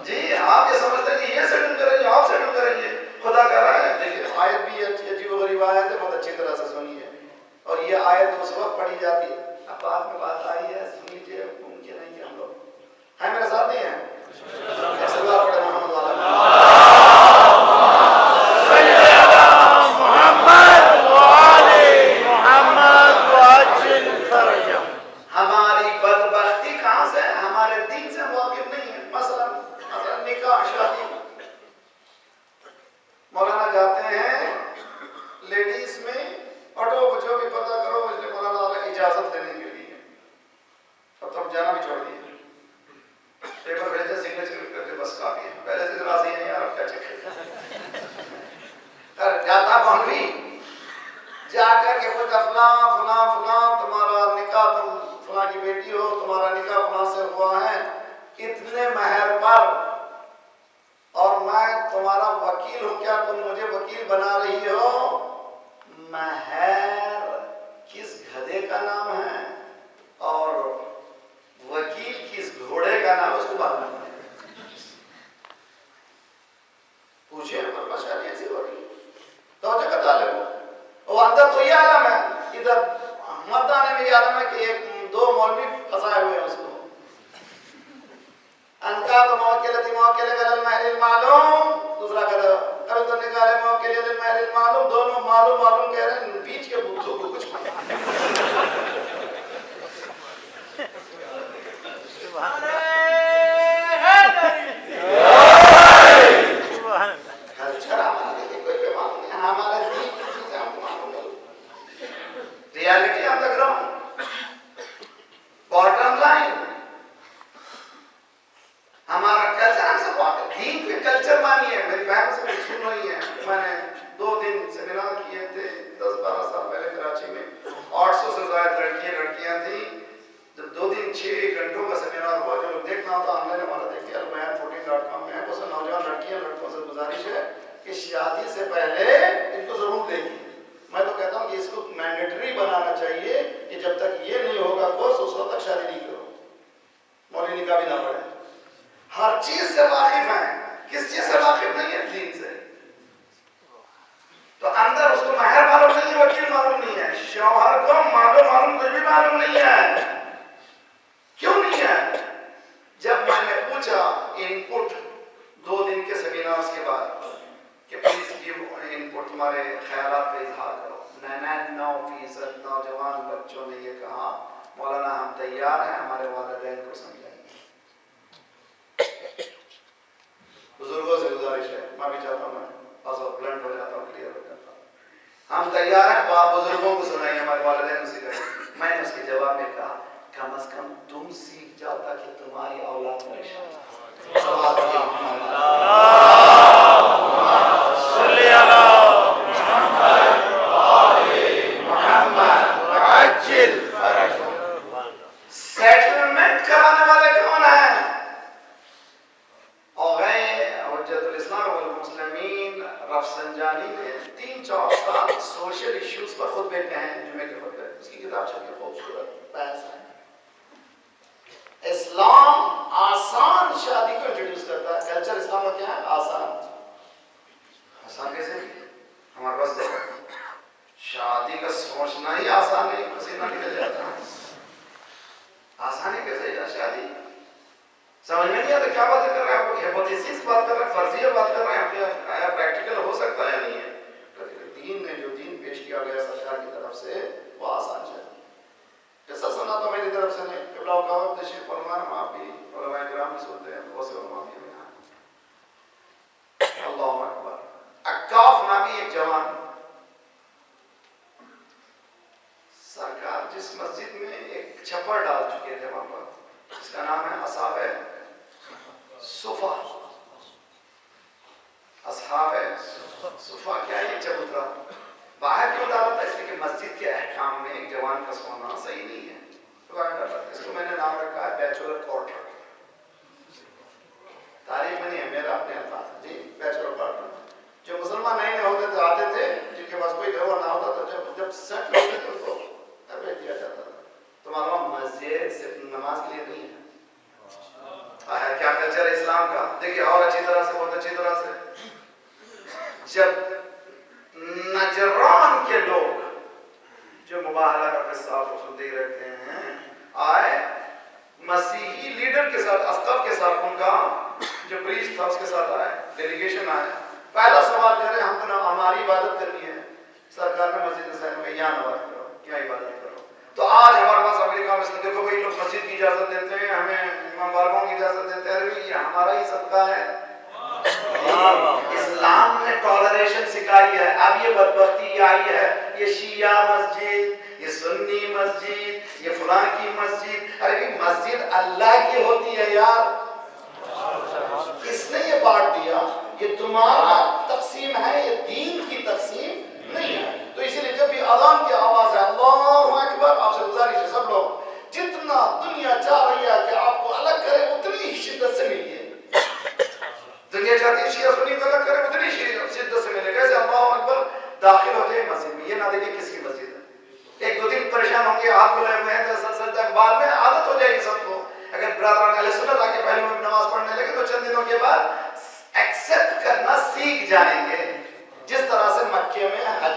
جی، آپ یہ سمجھتے ہیں کہ یہ سیٹل کریں گے، آپ سیٹل کریں گے۔ خدا کہہ رہا ہے، دیکھیے آیت بھی عجیب و غریب آیت ہے، بہت اچھی طرح سے سنیے، اور یہ آیت اس وقت پڑھی جاتی ہے، اب بعد میں بات آئی ہے، سن لیجیے، ممکن ہے کہ ہم لوگ ہیں میرے ساتھ نہیں ہیں؟ سلوات پڑھے محمد والا ہماری بدبختی کہاں سے ہے؟ ہمارے دین سے واقف نہیں ہے۔ مثلا نکاح شادی، مولانا جاتے ہیں لیڈیز میں، آٹو جو بھی پتہ کرو، اس لیے مولانا اجازت لینے کے لیے، اب تو ہم جانا بھی چھوڑ دیے، پیپر بھیجے سگنیچر کر کے بس کافی ہے، پہلے سے راضی ہیں یار اب کیا چکر جاتا مولوی جا کر کے پوچھتا فلاں فلاں فلاں تمہارا نکاح، تم فلاں کی بیٹی ہو، تمہارا نکاح فلاں سے ہوا ہے اتنے مہر پر، اور میں تمہارا وکیل ہوں، کیا تم مجھے وکیل بنا رہی ہو؟ مہر کس گدھے کا نام ہے اور وکیل کس گھوڑے کا نام، اس کو معلوم ہے؟ پوچھے شادی ایسی ہو رہی توجہ کا طالب ہو، وہ اندر تو یہ عالم ہے، ادھر مردانے میں یہ عالم ہے کہ 2 مولوی پھنسائے ہوئے ہیں اس کو۔ انکا تو موکلتی موکل گل المحل المعلوم، دوسرا کہتا کل تو نکالے موکل المحل المعلوم، دونوں معلوم معلوم کہہ رہے ہیں، بیچ کے بوتھوں کو کچھ کلچر ہمارے لیے کوئی بھی معلوم نہیں، ہمارے دین کی چیزیں ہم کو معلوم نہیں، reality on the ground, bottom line ہمارا کلچر ہم سے بہت دین پہ کلچر مانی ہے۔ میری بہن سے کچھ سن رہی ہے، میں نے 2 دن سیمینار کیے تھے 10-12 سال پہلے کراچی میں، 800 سے زائد لڑکیاں تھیں، جب 2 دن 6 گھنٹوں کا سیمینار ہوا، جو لوگ دیکھنا ہوتا آن لائن ہمارا دیکھیے albayan14.com میں ہے، اس میں نوجوان لڑکیاں لڑکوں سے گزارش ہے کہ شادی سے پہلے ان کو ضرور دیکھیں۔ میں تو کہتا ہوں کہ اس کو مینڈیٹری بنانا چاہیے کہ جب تک یہ نہیں ہوگا کورس اس وقت تک شادی نہیں کرو، مولوی نکاح بھی نہ پڑے۔ ہر چیز سے واقف ہیں، کس چیز سے واقف نہیں ہے؟ دین سے۔ تو اندر اس کو مہر معلوم نہیں ہے، وکیل معلوم نہیں ہے، شوہر کو معلوم کچھ بھی معلوم نہیں ہے۔ کیوں نہیں ہے؟ جب میں نے پوچھا ان پٹ 2 دن کے سیمینارز کے بعد کہ پلیز گیو ان پٹ، تمہارے خیالات کا اظہار کرو، 99% نوجوان بچوں نے یہ کہا مولانا ہم تیار ہیں، ہمارے والدین کو سمجھائیں گے۔ تیار ہیں تو آپ بزرگوں کو سنائیں، ہمارے والدین سے کریں۔ میں نے اس کے جواب میں کہا کم از کم تم سیکھ جاؤ تاکہ تمہاری اولاد پریشان نہ ہو۔ سوال کیا صلی اللہ محمد عجل فرج۔ سیٹلمنٹ کرانے والے کون ہیں؟ حجت الاسلام والمسلمین رفسنجانی نے 3-4 سال سوشل ایشوز پر خطبے کہے ہیں، جمعے کے خطبے، اس کی کتاب چلی خوبصورت بحث ہے۔ اسلام آسان شادی کو انٹروڈیوس کرتا ہے۔ کلچر اسلام کا کیا ہے؟ آسان۔ آسان کیسے؟ ہمارے پاس دیکھو شادی کا سوچنا ہی آسان نہیں، پسینہ نکل جاتا ہے۔ آسانی کیسے ہے شادی؟ سمجھ میں نہیں آتا کیا باتیں کر رہے ہیں آپ؟ ہیپوتھیسس بات کر رہے ہیں، فرضیہ بات کر رہے ہیں، آیا پریکٹیکل ہو سکتا ہے یا نہیں ہے؟ دین نے جو دین پیش کیا گیا سرکار کی طرف سے وہ آسان ہے۔ قصہ سنا تو میری طرف سے نہیں، قبلہ اوقات تشریف فرمان، ہم آپ بھی علماء کرام بھی سنتے ہیں، بہت سے علماء بھی ہیں۔ اللہ اکبر۔ عکاف نامی ایک جوان، سرکار جس مسجد میں ایک چھپر ڈال چکے تھے وہاں پر، جس کا نام ہے اصحاب صفا۔ اصحاب صفا کیا ہے؟ چبوترا۔ باہر کیوں ڈالا تھا؟ اس لیے کہ مسجد کے احکام میں ایک جوان کا سونا صحیح نہیں ہے، تو باہر ڈالا تھا۔ اس کو میں نے نام رکھا ہے بیچلر کوارٹر۔ تاریخ میں نہیں ہے، میرا اپنے الفاظ جی، بیچلر کوارٹر۔ جو مسلمان نئے ہوتے تھے، آتے تھے، جن کے پاس کوئی گھر نہ ہوتا تھا، جب سیٹ ہوتے تھے ان کو گھر بھیج دیا جاتا تھا۔ تو معلوم مسجد صرف نماز کے لیے نہیں ہے۔ کیا کلچر ہے اسلام کا؟ دیکھیے اور اچھی طرح سے، بہت اچھی طرح سے، جب نجران کے لوگ جو مباہلہ کا قصہ آپ کو دیکھ رہتے ہیں، آئے مسیحی لیڈر کے ساتھ، اسقف کے ساتھ، ان کا جو پریسٹ تھا اس کے ساتھ آئے، ڈیلیگیشن آئے۔ پہلا سوال کر رہے ہیں ہم کو ہماری عبادت کرنی ہے، سرکار نے مسجد حسین میں یہاں نماز کرو، کیا عبادت کرو۔ تو آج ہمارے پاس امریکہ میں سے دیکھو بھائی، لوگ مسجد کی اجازت دیتے ہیں، ہمیں امام بارگاہوں کی اجازت دیتے ہیں، یہ ہمارا ہی صدقہ ہے۔ اسلام نے ٹالریشن سکھائی ہے۔ اب یہ بدبختی یہ آئی ہے، یہ شیعہ مسجد، یہ سنی مسجد، یہ فلاں کی مسجد۔ ارے بھی مسجد اللہ کی ہوتی ہے یار، کس نے یہ بانٹ دیا؟ یہ تمہارا تقسیم ہے، یہ دین کی تقسیم نہیں ہے۔ تو اسی لیے جب بھی اذان کی آواز ہے اللہ اکبر، آپ سے گزارش ہے سب لوگ جتنا دنیا چاہ رہی ہے کہ آپ کو الگ کرے اتنی ہی شدت سے ملیے۔ دنیا چاہتی ہے شیعہ سنی کو الگ کرے اتنی شدت سے ملے۔ کیسے؟ اللہ اکبر داخل ہو جائے مسجد میں، یہ نہ دیکھیں کس کی مسجد ہے۔ ایک دو دن پریشان ہوں گے، ہاتھ بلائے ہوئے ہیں تو سجدہ کے بعد میں عادت ہو جائے گی سب کو۔ اگر برادران اہل سنت آ کے پہلے میں نماز پڑھنے لگے تو چند دنوں کے بعد ایکسپٹ کرنا سیکھ جائیں گے۔ جس طرح سے مکے میں حج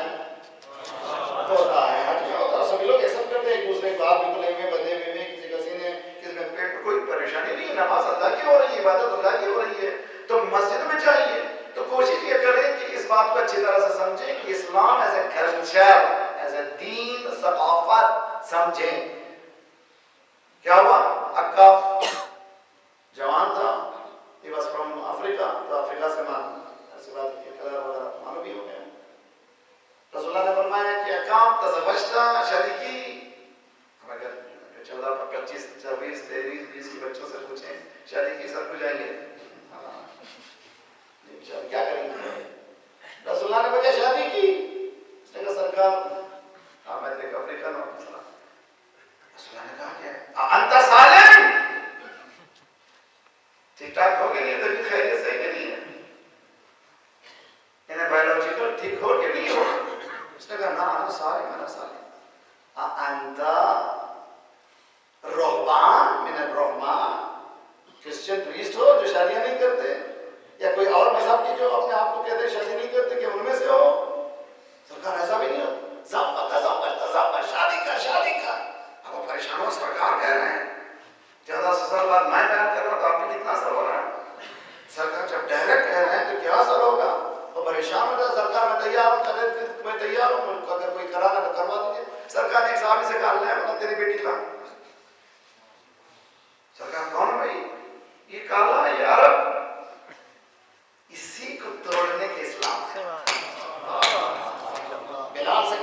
ہوتا ہے، حج میں ہوتا ہے، سبھی لوگ ایکسپٹ کرتے ہیں، ایک دوسرے کے ہاتھ بھی کھلے ہوئے بدے ہوئے، کسی کا سینے، کسی میں پیٹ میں، کوئی پریشانی نہیں ہے، نماز اللہ کی ہو رہی ہے، عبادت اللہ کی ہو رہی ہے۔ تو مسجد میں چاہیے تو کوشش یہ کریں کہ اس بات کو اچھی طرح سے سمجھیں کہ اسلام as a culture, as a دین، ثقافت سمجھیں۔ کیا ہوا؟ عکاف جوان تھا، he was from Africa، تو افریقہ سے ایسی بات کی کلر وغیرہ معلوم بھی ہو گیا۔ رسول اللہ نے فرمایا کہ عکاف تزوجتا، شادی کی؟ اگر 14، 25، 26، 23، 20 کے بچوں سے پوچھیں شادی کی، سب کو جائیں گے کیا کریں گے؟ رسول اللہ نے مجھے شادی کی، اس نے کہا سرکار میں ایک افریقن ہوں۔ رسول اللہ نے کہا کہ انت سالم، ٹھیک ٹھاک ہو کہ نہیں؟ طبیعت خیریت صحیح کہ نہیں ہے؟ انہیں بایولوجیکل ٹھیک ہو کہ نہیں ہو؟ اس نے کہا نا انا سالم، انا سالم۔ انت رہبان من الرحمن، کرسچن پریسٹ ہو جو شادیاں نہیں کرتے، یا کوئی اور مذہب کی جو اپنے آپ کو کہتے ہیں شادی نہیں کرتے، کہ ان میں سے ہو؟ سرکار ایسا بھی نہیں ہو، شادی کا شادی کا۔ اب وہ پریشان ہو، سرکار کہہ رہے ہیں 1400 سال بعد میں بیان کر رہا ہوں، تو آپ کو کتنا اثر ہو رہا ہے؟ سرکار جب ڈائریکٹ کہہ رہے ہیں تو کیا اثر ہوگا؟ وہ پریشان ہو جائے، سرکار میں تیار ہوں، میں تیار ہوں، اگر کوئی کرانا تو کروا دیجیے۔ سرکار نے ایک صحابی سے کہا لے تیری بیٹی کا۔ سرکار کون بھائی؟ یہ کالا، یہ عرب۔ اسی کو توڑنے کے اسلام ہے۔ بلال سے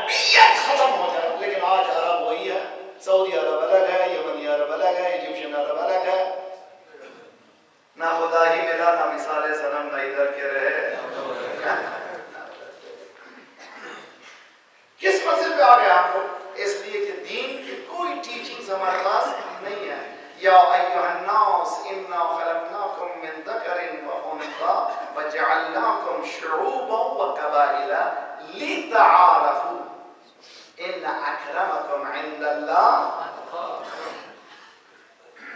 عربیت ختم ہو جائے. لیکن آج عرب وہی ہے. سعودی عرب الگ ہے, یمنی عرب الگ ہے, ایجپشین عرب الگ ہے. نہ خدا ہی ملا, نہ مثال صنم, نہ ادھر کے رہے. کس منزل پہ آ گئے آپ کو؟ اس لیے کہ دین کی کوئی ٹیچنگز ہمارے پاس نہیں ہے. یا ایھا الناس انا خلقناکم من ذکر وانثى وجعلناکم شعوبا وقبائل لتعارفوا ان اکرمکم عند اللہ.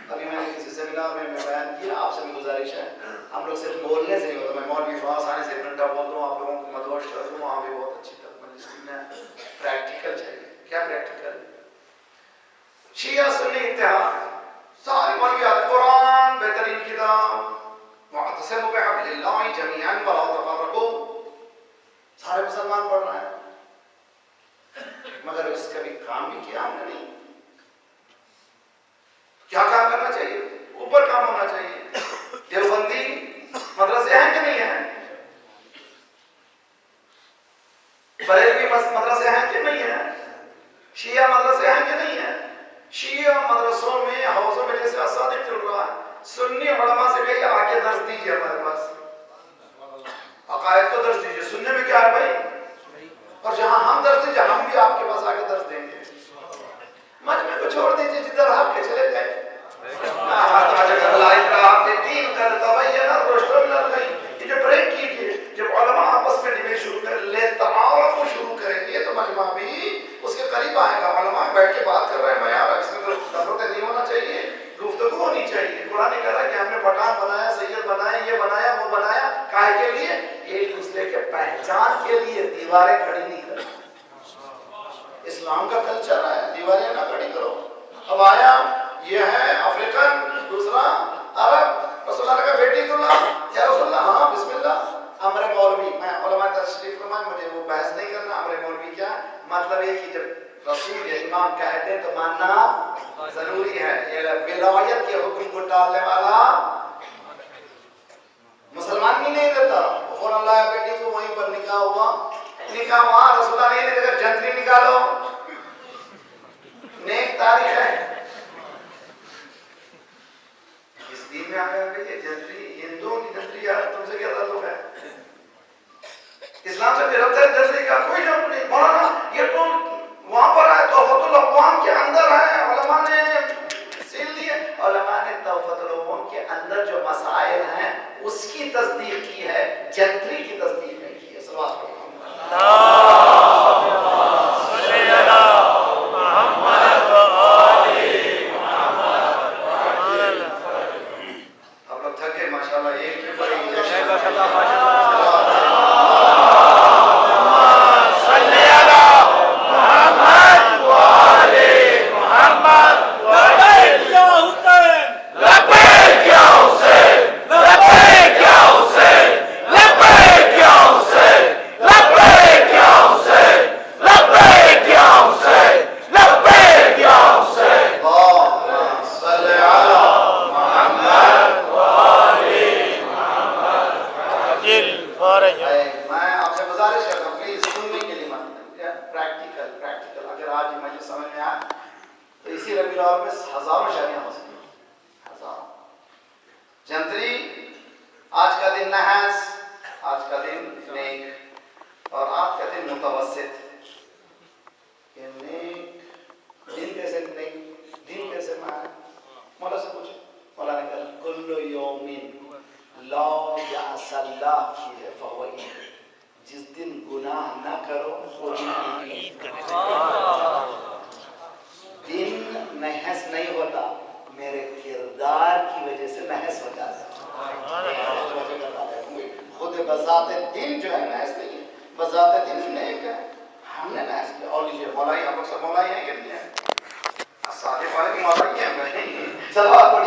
ابھی میں نے کسی سیمینار میں بیان کیا, آپ سے بھی گزارش ہے, ہم لوگ صرف بولنے سے نہیں ہوتا. میں مولوی فواز خان سے 1 گھنٹہ بولتا ہوں, آپ لوگوں کو مدوش کرتا ہوں, وہاں بھی بہت اچھی طرح مجلس میں پریکٹیکل چاہیے. کیا پریکٹیکل؟ شیعہ سنی اتحاد, سارے مولویات, قرآن بہترین کتاب, واعتصموا بحبل اللہ جمیعا ولا تفرقوا, سارے مسلمان پڑھ رہے ہیں, مگر اس کا بھی کام بھی کیا ہم نے نہیں. کیا کام کرنا چاہیے؟ اوپر کام ہونا چاہیے. دیوبندی مدرسے ہیں کہ نہیں ہیں؟ بریلوی مدرسے ہیں کہ نہیں ہیں؟ شیعہ مدرسے ہیں کہ نہیں ہیں؟ شیعہ مدرسوں میں, حوضوں میں جیسے اساتذہ چل رہا ہے, سنی علماء سے کہیے آ کے درس دیجیے ہمارے پاس, عقائد کو درس دیجیے. سننے میں کیا ہے بھائی؟ اور جہاں ہم درس دیجیے, ہم بھی آپ کے پاس آ کے درس دیں گے. مجمع کو چھوڑ دیجیے جدھر آپ کے چلے گئے. یہ جو بریک کیجیے, جب علماء آپس میں ڈبیٹ شروع کریں, لے تعارف شروع کریں گے تو مجمع بھی اس کے قریب آئے گا. علماء بیٹھ کے بات کر رہے ہیں, میں یار اس میں تو تفرقہ نہیں ہونا چاہیے, گفتگو ہونی چاہیے. قرآن کہہ رہا ہے کہ ہم نے پٹھان بنایا, سید بنایا, یہ بنایا, وہ بنایا, کائے کے لیے؟ ایک دوسرے کے پہچان کے لیے. دیواریں کھڑی نہیں کریں. اسلام کا کلچر ہے, دیواریں نہ کھڑی کرو. اب آیا یہ ہے افریقن, دوسرا عرب. رسول اللہ کا بیٹی کو لا, یا رسول اللہ, ہاں بسم اللہ. امر مولوی, میں علماء تشریف فرمائیں, مجھے وہ بحث نہیں کرنا. امر مولوی کیا مطلب ہے کہ جب رسول یا امام کہتے ہیں تو ماننا ضروری ہے. یہ ولایت کے حکم کو ٹالنے والا مسلمان بھی نہیں دیتا. فوراً لایا بیٹی کو, وہیں پر نکاح ہوا. نکاح وہاں رسول اللہ نہیں دیتے, جنتری نکالو, نیک تاریخ ہے. اس دین میں آگے آگے یہ جنتری, ہندوؤں کی جنتری, یار تم سے کیا تعلق ہے؟ اسلام سے میرا جنتری کا کوئی جنت نہیں. مولانا یہ تو وہاں پر ہے, تحفۃ العوام کے اندر ہے, علماء نے سیل دیے. علماء نے تحفۃ العوام کے اندر جو مسائل ہیں اس کی تصدیق کی ہے, جنتری کی تصدیق نہیں کی ہے. صلوات پڑھی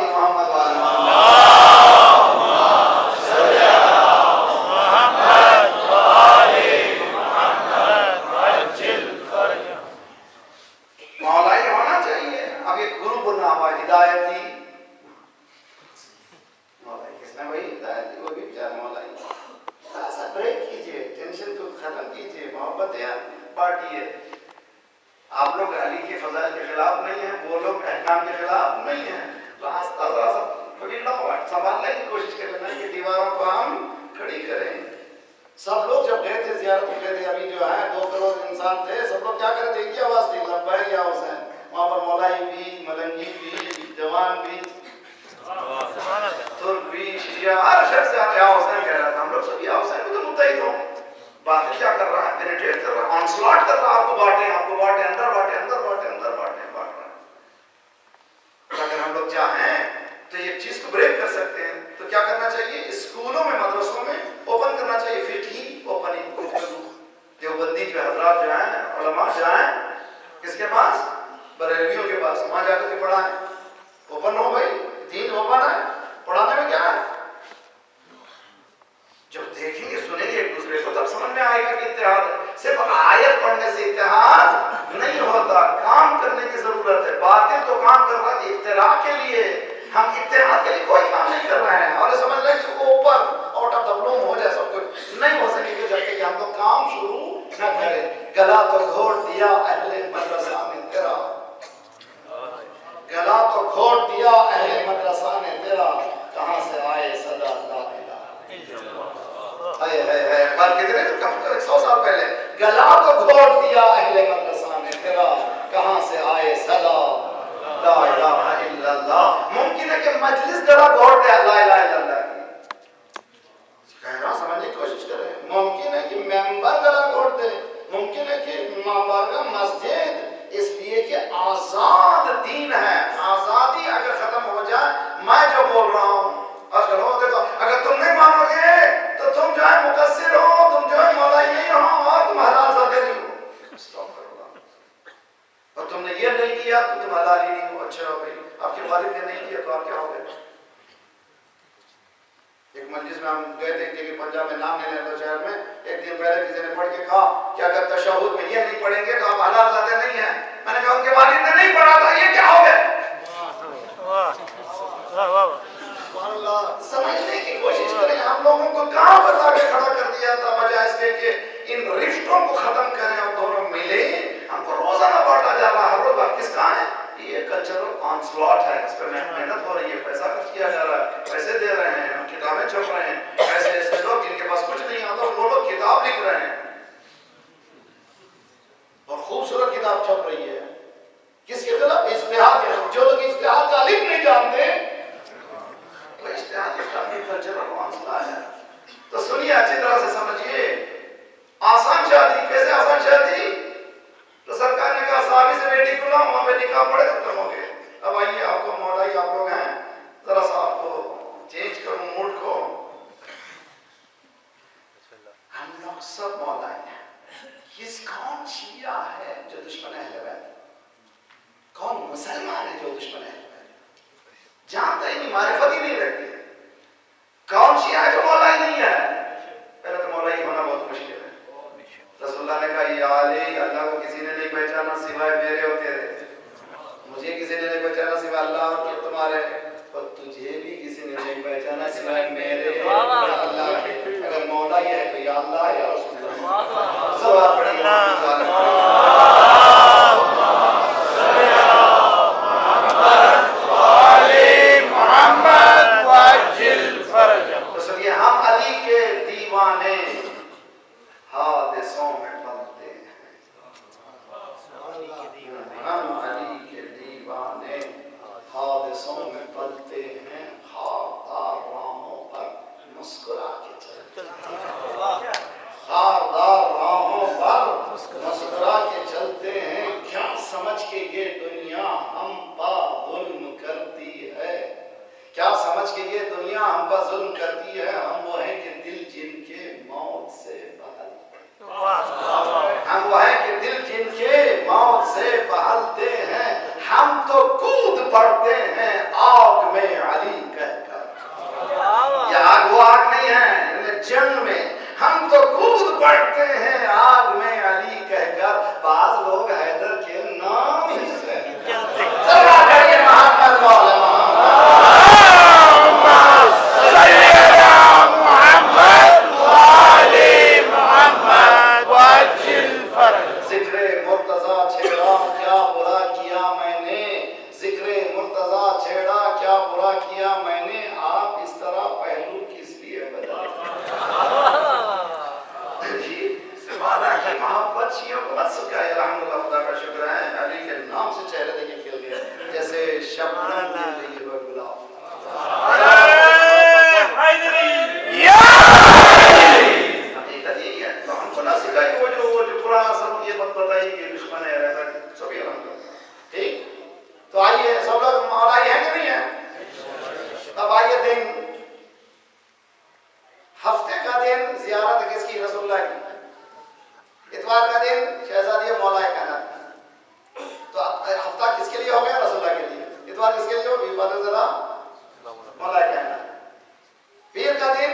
محمد پارٹی ہے. آپ لوگ علی کے فضائل کے خلاف نہیں ہیں, وہ لوگ احکام کے خلاف نہیں ہیں. راستہ ذرا سا پکڑنا ہوا سنبھالنے کی کوشش کریں نا کہ دیواروں کو ہم کھڑی کریں. سب لوگ جب گئے تھے زیارت میں گئے تھے, ابھی جو ہے 2 کروڑ انسان تھے, سب لوگ کیا کرے تھے, ایک ہی آواز تھی, لبیک یا حسین. وہاں پر مولائی بھی, ملنگی بھی, جوان بھی, ترک بھی, شیعہ, ہر شخص سے یا حسین کہہ رہا تھا. ہم لوگ سب یا حسین کو تو متحد ہوں. بات کیا کر رہا ہے, پینیٹریٹ کر رہا ہے, آنسلاٹ کر رہا ہے, آپ کو بانٹیں, آپ کو بانٹیں, اندر بانٹیں, اندر بانٹیں, اندر بانٹیں, بانٹ رہا ہے. اگر ہم لوگ چاہیں تو یہ چیز کو بریک کر سکتے ہیں. تو کیا کرنا چاہیے, اسکولوں میں, مدرسوں میں اوپن کرنا چاہیے فقہی اوپننگ گفتگو. دیوبندی جو حضرات جو ہیں, علماء جائیں کس کے پاس, بریلویوں کے پاس, وہاں جا کر کے پڑھائیں. اوپن ہو بھائی, دین اوپن ہے, پڑھانے میں کیا ہے. جب دیکھیں گے سنیں گے ایک دوسرے کو تب سمجھ میں آئے گا کہ اتحاد ہے. صرف آیت پڑھنے سے اتحاد نہیں ہوتا, کام کرنے کی ضرورت ہے. باطل تو کام کر رہا ہے اختراع کے لیے, ہم اتحاد کے لیے کوئی کام نہیں کر رہے ہیں. اور یہ سمجھ رہے ہیں کہ اوپر آؤٹ آف دا بلوم ہو جائے سب کچھ, نہیں ہو سکے گا جب تک کہ ہم لوگ کام شروع نہ کریں. گلا تو گھوٹ دیا اہل مدرسہ نے تیرا, گلا تو گھوٹ دیا اہل مدرسہ نے تیرا, کہاں سے آئے صدا لا الہ. بات کتنے 100 سال پہلے, گلا تو گھوٹ دیا اہل مدرسہ نے تیرا, کہاں سے آئے صدا لا الہ الا اللہ. ممکن ہے کہ مجلس گلا گھوٹ دے لا الہ الا اللہ کی, کہنا سمجھنے کی کوشش کریں. ممکن ہے کہ ممبر گلا گھوٹ دے, ممکن ہے کہ مابارگاہ مسجد, اس لیے کہ آزاد دین ہے. آزادی اگر ختم ہو جائے, میں جو بول رہا ہوں آج کل ہو دیکھو, اگر تم نہیں مانو گے تو تم جو ہے مقصر ہو, تم جو ہے مولائی نہیں ہو, اور تم حلال زادے نہیں ہو. اسٹاپ کرو گا. اور تم نے یہ نہیں کیا تو تم حلالی نہیں ہو. اچھا ہو بھائی, آپ کے والد نے نہیں کیا تو آپ کیا ہو گئے. ایک مجلس میں ہم گئے تھے کہ پنجاب میں نام نہیں لیتا شہر میں, ایک دن پہلے کسی نے پڑھ کے کہا کہ اگر تشہد میں یہ نہیں پڑھیں گے تو آپ حلال زادے نہیں ہیں. میں نے کہا ان کے والد نے نہیں پڑھا تھا, یہ کیا ہو گئے. سمجھنے کی کوشش کریں. ہم لوگوں کو کہاں پر لا کے کھڑا کر دیا تھا, بجائے اس کے کہ ان رشتوں کو ختم کریں اور دونوں ملیں. ہم کو روزانہ بانٹا جا رہا ہے, ہر روز کس کا ہے, یہ کلچرل آنسلاٹ ہے. اس پہ محنت ہو رہی ہے, پیسہ خرچ کیا جا رہا ہے, پیسے دے رہے ہیں, کتابیں چھپ رہے ہیں. ایسے ایسے لوگ جن کے پاس کچھ نہیں آتا وہ لوگ کتاب لکھ رہے ہیں, اور خوبصورت کتاب چھپ رہی ہے. کس کے خلاف, اجتہاد کے. جو لوگ اجتہاد کا الف نہیں جانتے, اجتہاد کا کلچرل آنسلاٹ ہے. تو سنیے اچھی طرح سے سمجھیے. آسان شادی, کیسے آسان شادی, تو سرکار نے کہا صحابی سے بیٹی کو لاؤ, وہاں پہ نکاح پڑے ختم ہو گئے. اب آئیے, آپ کو مولائی آپ لوگ ہیں, ذرا سا آپ کو چینج کروں موڈ کو. ہم لوگ سب مولائی ہیں. کون شیعہ ہے جو دشمن اہل بیت, کون مسلمان ہے جو دشمن اہل بیت, جانتا ہی نہیں, معرفت ہی نہیں رکھتے. کون شیعہ ہے جو مولائی نہیں ہے. پہلے تو مولائی ہونا بہت مشکل ہے. رسول اللہ نے کہا یا علی, اللہ کو کسی نے نہیں پہچانا سوائے میرے اور تیرے, مجھے کسی نے نہیں پہچانا سوائے اللہ اور تمہارے, اور تجھے بھی کسی نے نہیں پہچانا سوائے میرے اور اللہ کے. اگر مولائی ہے تو یا اللہ یا رسول اللہ. سوال پڑھیں ہم علی کے دیوانے حادثوں میں پلتے ہیں. ہم علی کے دیوانے حادثوں میں پلتے ہیں, خاردار راہوں پر مسکرا کے چلتے ہیں. خاردار راہوں پر مسکرا کے چلتے ہیں. کیا سمجھ کے یہ دنیا ہم پر ظلم کرتی ہے, کیا سمجھ کے یہ دنیا ہم پر ظلم کرتی ہے. ہم وہ ہیں کہ دل جن کے موت سے بہلتے, ہم وہ ہیں کہ دل جن کے موت سے بہلتے ہیں. ہم تو کود پڑتے ہیں آگ میں علی کہہ کر. یہ آگ وہ آگ نہیں ہے جنگ میں, ہم تو کود پڑتے ہیں آگ میں علی کہہ کر. بعض لوگ حیدر کے نام ہی سے ذرا کریے محمد مولانا ذکر مرتضی چھیڑا کیا برا کیا میں نے، ذکر مرتضی چھیڑا کیا برا کیا میں نے، آپ اس طرح پہلو کس لیے بدلے؟ جی وعدہ کی محبت شیعوں کو مت سکھائے۔ الحمدللہ خدا کا شکر ہے، علی کے نام سے چہرے دیکھے کھل گئے جیسے شبنم کھل رہی ہے گلاب۔ حقیقت یہی ہے، تو ہم کو نہ سکھائے وہ جو پرانا سب یہ مت بتائیے کہ دشمن ہے رہتا ہے سبھی الحمدللہ۔ ٹھیک، تو آئیے سب لوگ مولائی ہیں کہ نہیں ہیں؟ اب آئیے دن ہفتے کا دن زیارت کس کی؟ رسول اللہ کی۔ اتوار کا دن شہزادی مولا کائنات کی۔ تو ہفتہ کس کے لیے ہو گیا؟ رسول اللہ کے لیے۔ اتوار کس کے لیے ہو؟ مولا کائنات۔ پیر کا دن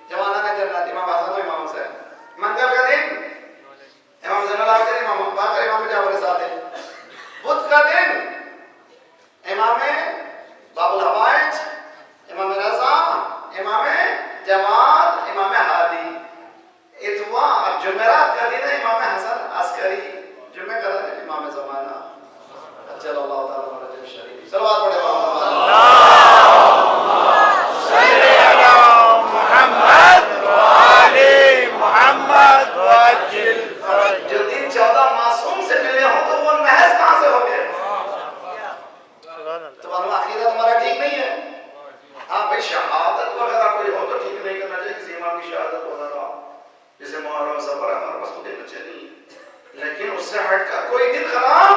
جوانان جنت، امام حسن و امام حسین۔ منگل کا دن امام زین العابدین، امام باقر، امام جعفر صادق۔ بدھ کا دن امام باب الحوائج، امام رضا، امام جماعت، امام ہادی۔ اتوار جمعرات کا دن ہے امام حسن عسکری، جمعہ کا دن ہے امام زمانہ اجل اللہ تعالی فرجہ شریف۔ صلوات پڑھے محمد جو دن 14 معصوم سے ملے ہوں تو وہ محض کہاں سے ہو گئے؟ تو عقیدہ تمہارا ٹھیک نہیں ہے۔ ہاں بھائی شہادت وغیرہ کوئی ہو تو ٹھیک نہیں کرنا چاہیے، کسی امام کی شہادت وغیرہ جیسے محرم سفر ہے، ہمارے پاس کوئی بچے نہیں ہے، لیکن اس سے ہٹ کر کوئی دن خراب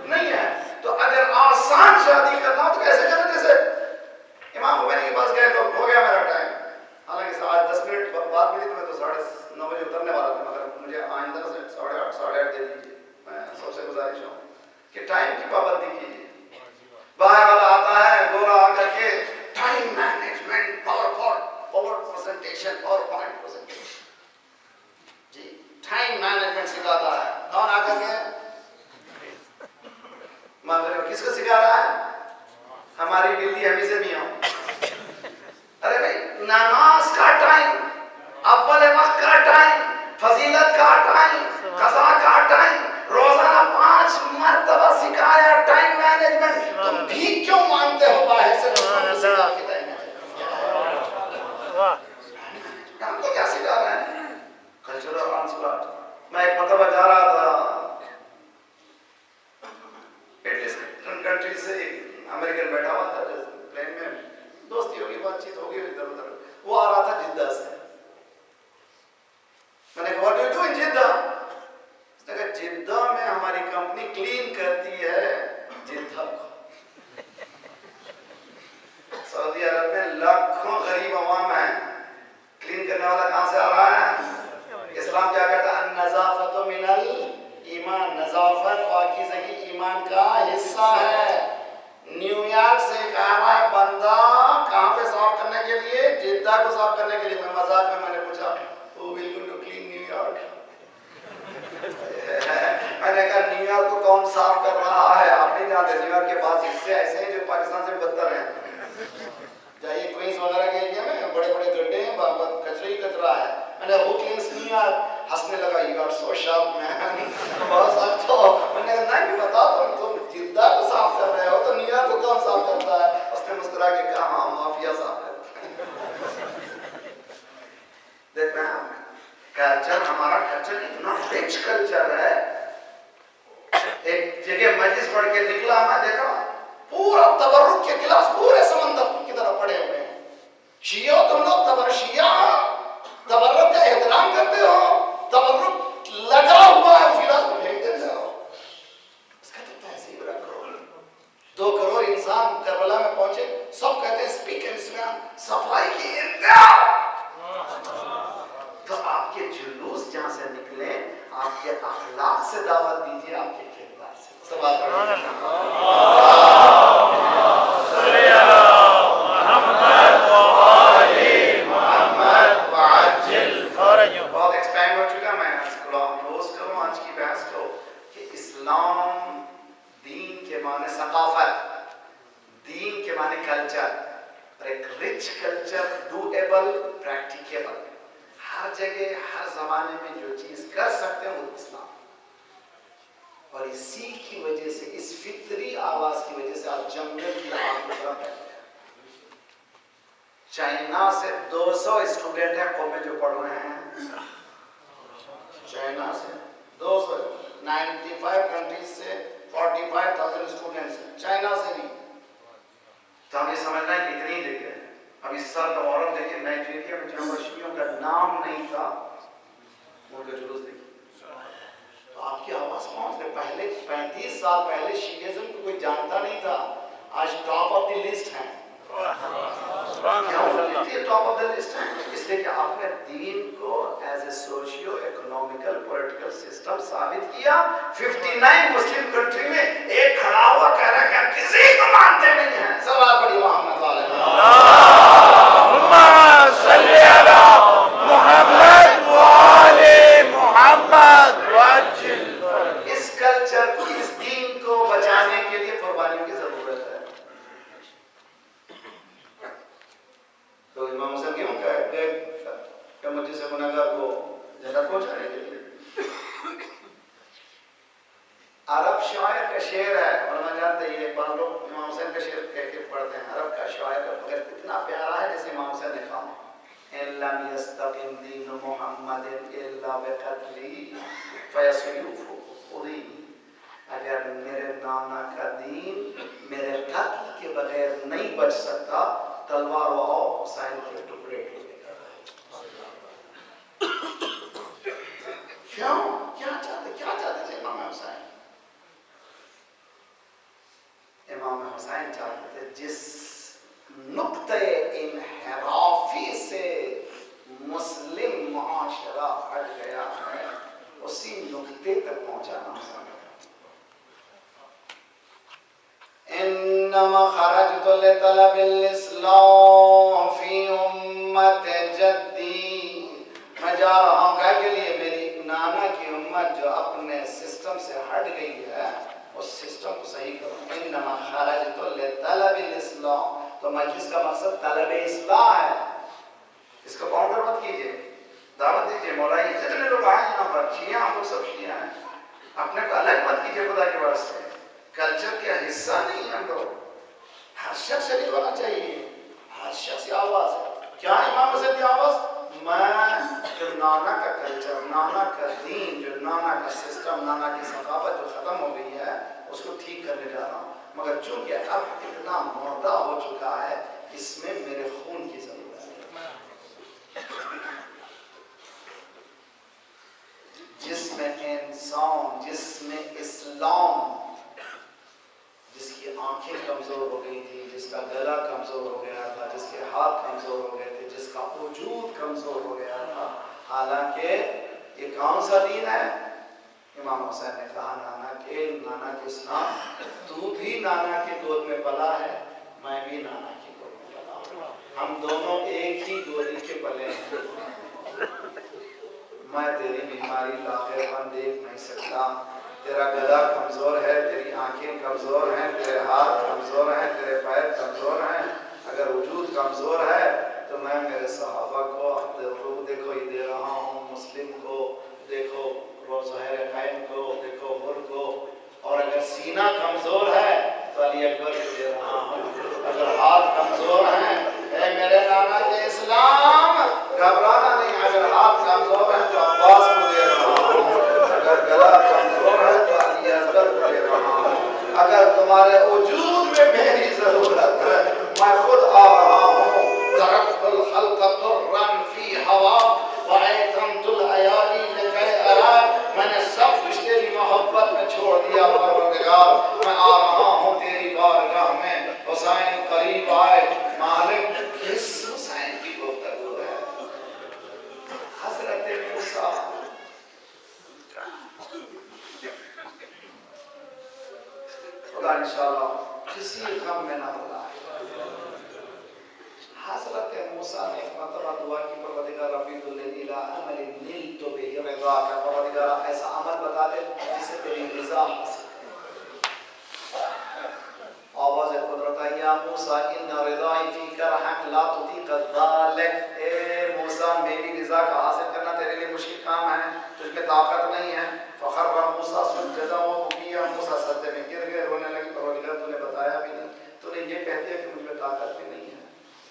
نہیں ہے۔ تو اگر آسان شادی کرنا تو کیسے کرنا؟ جیسے امام خمینی کے پاس گئے تو ہو گیا میرا ٹائم، حالانکہ آج 10 منٹ بعد ملی تو میں تو 9:30 بجے اترنے والا تھا، مگر مجھے آئندہ سے 8:30 8:30 دے دیجیے۔ میں سب سے گزارش ہوں کہ ٹائم کی پابندی کیجیے۔ باہر والا آتا ہے گورا آ کر کے time management, power presentation, power point presentation, جی ٹائم مینجمنٹ سکھاتا ہے۔ کون آ کر کے؟ کس کو سکھا رہا ہے؟ ہماری بلی ہمیں سے بھی ہوں۔ ارے بھائی نماز کا ٹائم، اول وقت کا ٹائم، فضیلت کا ٹائم، قضا کا ٹائم، روزانہ 5 مرتبہ سکھایا ٹائم مینجمنٹ، تم بھیک کیوں مانگتے ہو باہر سے؟ ہم تو کیا سکھا رہے ہیں؟ کلچرل آنسلٹ۔ میں ایک مرتبہ جا رہا تھا کنٹری سے، ایک امریکن بیٹھا ہوا تھا پلین میں، دوستی ہوگی، بات چیت ہوگی ادھر ادھر، وہ آ رہا تھا جدہ سے۔ میں نے کہا what do you do in Jeddah? اس نے کہا جدہ میں ہماری کمپنی کلین کرتی ہے جدہ کو۔ سعودی عرب میں لاکھوں غریب عوام ہیں، کلین کرنے والا کہاں سے آ رہا ہے؟ اسلام کیا کہتا ہے؟ النظافت من الایمان، نظافت پاکیزگی ایمان کا حصہ ہے۔ نیو یارک سے کہا رہا ہے بندہ کہاں پہ صاف کرنے کے لیے؟ جدہ کو صاف کرنے کے لیے۔ میں مذاق میں نے پوچھا who will going to clean New York؟ میں نے کہا نیو یارک کو کون صاف کر رہا ہے؟ آپ نہیں جانتے، نیو یارک کے بعض حصے ایسے ہیں جو پاکستان سے بدتر ہیں۔ جائیے کوئنس وغیرہ کے ایریا میں بڑے بڑے گڈھے ہیں، کچرے ہی کچرا ہے۔ میں نے who cleans New York؟ ہنسنے لگا you are so sharp man، بہت سخت ہو۔ میں نے کہا نہیں بتاؤ، تم جدہ کو صاف کر رہے ہو تو نیو یارک کو کون صاف کرتا ہے؟ اس نے مسکرا کے کہا ہاں مافیا صاف کرتا ہے۔ دیکھنا کلچر، ہمارا کلچر اتنا رچ کلچر ہے۔ ایک جگہ مجلس پڑھ کے نکلا، میں دیکھا پورا تبرک کے گلاس پورے سمندر کی طرف پڑے ہوئے ہیں۔ شیعہ تم لوگ تبرک کا احترام کرتے ہو، تبرک لگا ہوا ہے، اس گلاس کو پھینک دیتے ہو۔ اس کا تو تہذیب رکھو۔ 2 کروڑ انسان کربلا میں پہنچے، سب کہتے ہیں اسپیک ان اسلام، صفائی کی انتہا۔ تو آپ کے جلوس جہاں سے نکلے، آپ کے اخلاق سے دعوت دیجیے، آپ کے کردار سے۔ سوال بہت ایکسپینڈ ہو چکا، میں کلوز کروں آج کی بحث کو کہ اسلام دین کے معنی ثقافت، دین کے معنی کلچر، اور ایک رچ کلچر، ڈویبل، پریکٹیکیبل، ہر جگہ ہر زمانے میں جو چیز کر سکتے ہیں وہ اسلام۔ اور اسی کی وجہ سے، اس فطری آواز کی وجہ سے آج جنگل کی آگ کی طرف ہے۔ چائنا سے 200 اسٹوڈنٹ ہیں قوم میں جو پڑھ رہے ہیں، چائنا سے 200، 95 کنٹریز سے 45,000 اسٹوڈنٹس ہیں، چائنا سے بھی۔ تو ہمیں سمجھنا ہے کہ اتنی جگہ ہے۔ اب اس سال کا محرم دیکھیں، نائجیریا میں جہاں شیعوں کا نام نہیں تھا، ان کا جلوس دیکھیں، تو آپ کی آواز پہنچ رہے۔ پہلے 35 سال پہلے شیعزم کو کوئی جانتا نہیں تھا، آج ٹاپ آف دی لسٹ ہیں۔ کیوں ٹاپ آف دی لسٹ ہیں؟ اس لیے کہ آپ نے دین کو as a socio economical political system ثابت کیا۔ 59 مسلم کنٹری میں ایک کھڑا ہوا کہہ رہا ہے کہ ہم کسی کو مانتے نہیں ہیں۔ صلوات پڑھی محمد والے اللہم صلی علی محمد وآل محمد وعجل۔ اس کلچر کو، اس دین کو بچانے کے لیے قربانیوں کی ضرورت ہے۔ تو امام حسین کیوں گئے کہ مجھے سے گنہگار کو جنت پہنچانے کے لیے؟ عرب شاعر کا شعر ہے، علماء جانتے ہیں، یہ بعض لوگ امام حسین کا شعر کہہ کے پڑھتے ہیں، عرب کا شاعر کا مگر اتنا پیارا ہے جیسے امام حسین نے کہا، ان لم یستقم دین محمد الا بقتلی فیسیوف خودی۔ اگر میرے نانا کا دین میرے قتل کے بغیر نہیں بچ سکتا، تلوار و حسین کے ٹکڑے ٹوٹے گا۔ کیوں؟ کیا چاہتے تھے امام حسین؟ امام حسین چاہتے تھے جس نقطۂ انحرافی سے مسلم معاشرہ ہٹ گیا ہے، اسی نقطے تک پہنچانا ہے۔ انما خرجت لطلب الاسلام فی امت جدی، میں جا رہا ہوں کہہ کے لیے میری نانا کی امت جو اپنے سسٹم سے ہٹ گئی ہے، اس سسٹم کو صحیح کروں۔ انما خرجت لطلب الاسلام، تو مجلس کا مقصد طلب اصلاح ہے۔ اس کو کاؤنٹر مت کیجئے، دعوت دیجئے، مولائی جتنے لوگ آئے یہاں پر، شیعہ ہم لوگ سب شیعہ ہیں، اپنے کو الگ مت کیجئے خدا کے واسطے، کلچر کا حصہ نہیں ہے ہم لوگ۔ ہر شخص شریک ہونا چاہیے، ہر شخص کی آواز ہے۔ کیا امام حسین کی آواز؟ میں جو نانا کا کلچر، نانا کا دین، جو نانا کا سسٹم، نانا کی ثقافت جو ختم ہو گئی ہے، اس کو ٹھیک کرنے جا رہا ہوں، مگر چونکہ اب اتنا مردہ ہو چکا ہے، اس میں میرے خون کی ضرورت ہے۔ جس میں انسان، جس میں اسلام، جس کی آنکھیں کمزور ہو گئی تھی، جس کا گلا کمزور ہو گیا تھا، جس کے ہاتھ کمزور ہو گئے تھے، جس کا وجود کمزور ہو گیا تھا، حالانکہ یہ کون سا دین ہے؟ امام حسین نے کہا نانا کے اسلام، تو بھی نانا کی گود میں پلا ہے، میں بھی نانا کی گود میں پلا ہوں، ہم دونوں ایک ہی گودی کے پلے ہیں۔ میں تیری بیماری لاغر بن دیکھ نہیں سکتا، تیرا گلا کمزور ہے، تیری آنکھیں کمزور ہیں، تیرے ہاتھ کمزور ہیں، تیرے پیر کمزور ہیں، اگر وجود کمزور ہے تو میں میرے صحابہ کو دیکھو یہ دے رہا ہوں، مسلم کو دیکھو، زہر قائم کو دیکھو، حر کو، اور اگر سینہ کمزور ہے تو علی اکبر کو دے رہا ہوں، اگر ہاتھ کمزور ہیں، اے میرے نانا کے اسلام گھبرانا نہیں، اگر ہاتھ کمزور ہے تو عباس کو دے رہا ہوں، اگر گلا کمزور ہے تو علی اصغر کو دے رہا ہوں، اگر تمہارے وجود میں میری ضرورت ہے میں خود آ رہا ہوں۔ ترکت الخلق طرا فی ہوا وایتمت العیالی لکی ارا، میں نے سب کچھ تیری محبت میں چھوڑ دیا پروردگار، میں آ رہا ہوں تیری بارگاہ میں، حسین قریب آئے، مالک کس حسین کی گفتگو ہے؟ حضرت موسیٰ، خدا انشاءاللہ کسی غم میں نہ بلائے۔ حضرت موسیٰ نے ایک مرتبہ دعا کی، پروردگار ربی الذی لا عمل نلت به رضاک، پروردگار ایسا عمل بتا دے جس سے تیری رضا حاصل ہے۔ آواز قدرت ہے، یا موسیٰ ان رضائی فیک رحق لا تطیق ذالک، اے موسیٰ میری رضا کا حاصل کرنا تیرے لیے مشکل کام ہے، تجھ میں طاقت نہیں ہے۔ فخر موسیٰ سجدا فیضا وہ بکیا موسیٰ سجدے میں گر گئے رونے لگے پروردگار تو نے بتایا بھی نہیں تو نے یہ کہہ دیا کہ مجھ میں طاقت بھی نہیں ہے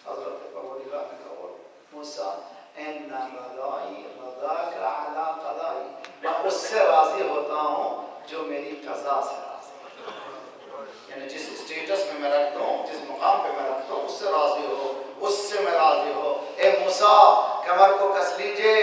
حضرت پروردگار نے کہا موسیٰ ان رضائی رضاک علی قضائی میں اس سے راضی ہوتا ہوں جو میری قضا سے راضی ہے یعنی جس اسٹیٹس میں میں رکھتا ہوں جس مقام پہ میں رکھتا ہوں اس سے راضی ہو اس سے میں راضی ہو اے موسیٰ کمر کو کس لیجئے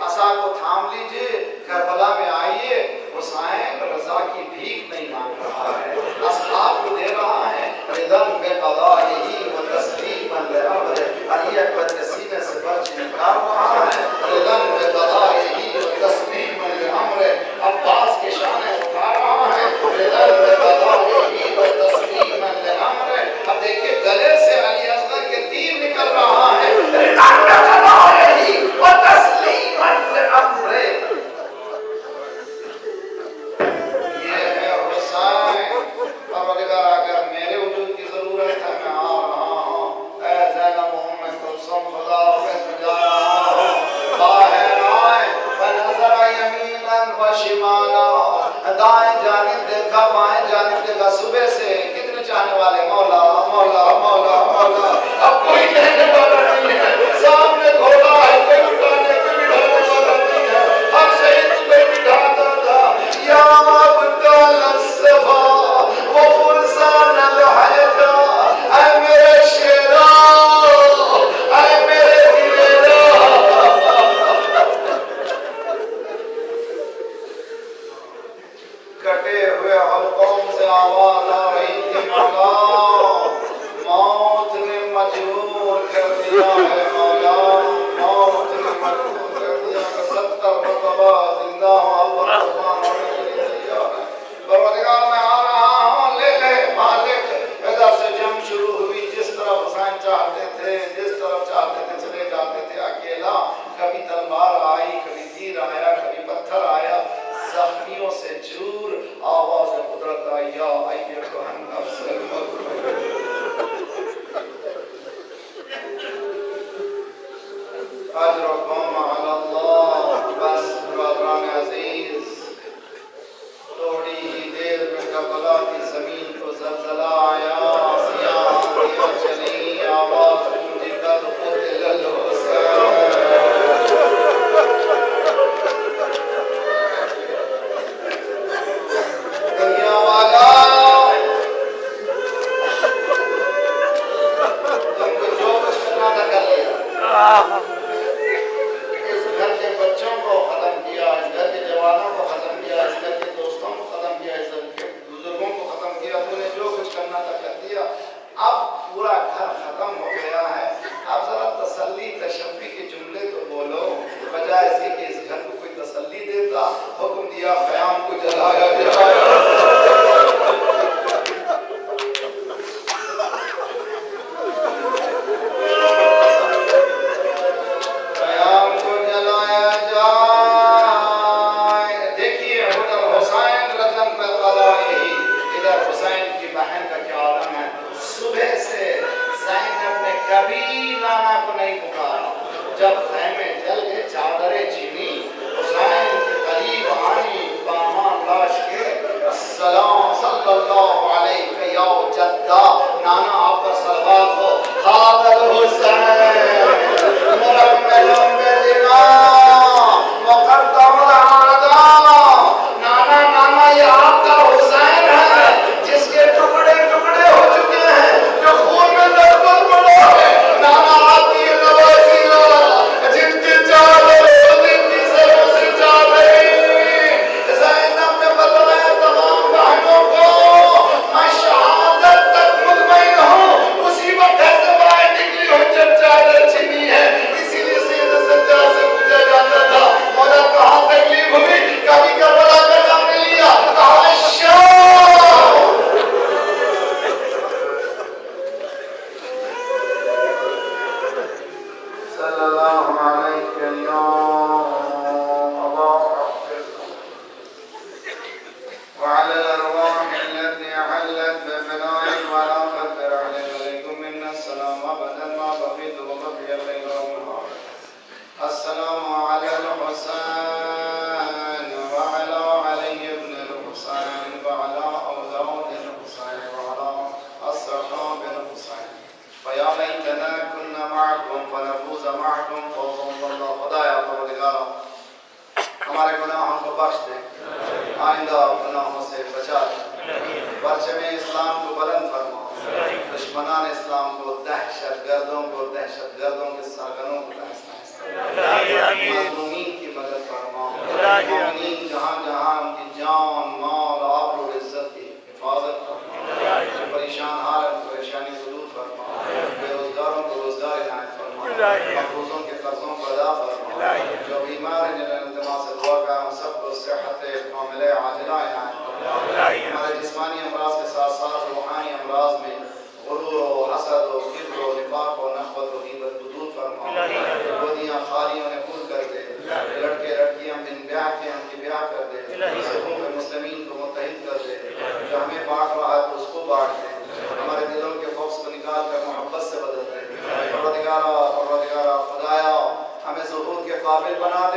عصا کو تھام لیجئے کربلا میں آئیے حسین رضا کی بھیک نہیں مانگ رہا ہے اصحاب کو دے رہا ہے رضن بقضائہ و تسلیما لامرہ علی اکبر کے سینے سے برچ نکال رہا ہے رضن بقضائہ و تسلیما لامرہ عباس کے شانے اٹھا رہا ہے رضن بقضائہ و تسلیما لامرہ اب دیکھیں گلے سے علی اصغر کے تیر نکل رہا ہے رضن بقضائہ و تسلیما لامرہ پروردگار اگر میرے وجود کی ضرورت ہے میں آ رہا ہوں اے زینب محمد کلثوم خدا میں جا رہا ہوں باہر آئے فنظر یمینا و شمالا دائیں جانب دیکھا بائیں جانب دیکھا صبح سے کتنے چاہنے والے مولا مولا مولا مولا اب کوئی کہنے والا نہیں ہے سامنے گھوڑا ہے کوئی اٹھانے کوئی بٹھانے والا نہیں ہے اب سے ہی تمہیں بٹھاتا تھا یا ابتال الصفا وفرسان الحیدہ اے میرے شیرہ اے میرے دیرہ کٹے ہوئے حلقوں سے آواز آ رہی تھی مولا موت نے مجبور کر دیا ہے مولا موت نے مجبور کر دیا کہ 70 مرتبہ زندہ ہوں اب قربان ہونے کے لیے تیار ہے پروردگار میں آ رہا ہوں لے لے مالک ادھر سے جنگ شروع ہوئی جس طرف حسین چاہتے تھے جس طرف چاہتے تھے چلے جاتے تھے اکیلا کبھی تلوار آئی کبھی تیر آیا کبھی پتھر آیا زخمیوں سے چور آواز قدرت آئی یا ایتھا النفس المطمئنہ اجرکم علی اللہ بس برادران عزیز تھوڑی ہی دیر میں کربلا کی زمین کو زلزلہ آیا سیاہ آندیاں چلی آواز گونجی قد قتل الحسین دنیا والا تم کو جو کچھ کرنا تھا کر لیا اس گھر کے بچوں کو ختم کیا اس گھر کے جوانوں کو ختم کیا اس گھر کے دوستوں کو ختم کیا اس گھر کے بزرگوں کو ختم کیا تو نے جو کچھ کرنا پرچم اسلام کو بلند فرما، دشمنان اسلام کو، دہشت گردوں کے سرگنوں کو تحس نحس فرما، مظلومین کی مدد فرما، مومنین جہاں جہاں ان کی جان مال آبرو و عزت کی حفاظت فرما، جو پریشان حال ان کو پریشانی دور فرما، بے روزگاروں کو روزگار عنایت فرما، مقروضوں کے قرضوں کو ادا فرما، جو بیمار ہیں جنہیں انتما سے دعا کا ہم سب کو صحت کاملہ عاجلہ عنایت فرما، ہمارے جسمانی امراض کے ساتھ ساتھ روحانی امراض میں غرور و حسد و کبر و نفاق و نخوت و غیبت کو دور فرما، گودیاں خالیوں نے پور کر دے، لڑکے لڑکیاں بن بیاہ کے ہم کی بیاہ کر دے، صفوف مسلمین کو متحد کر دے، جو ہمیں بانٹ رہا ہے تو اس کو بانٹ دے، ہمارے دلوں کے بغض کو نکال کر محبت سے بدل دے، پروردگارا خدایا ہمیں ظہور کے قابل بنا دے۔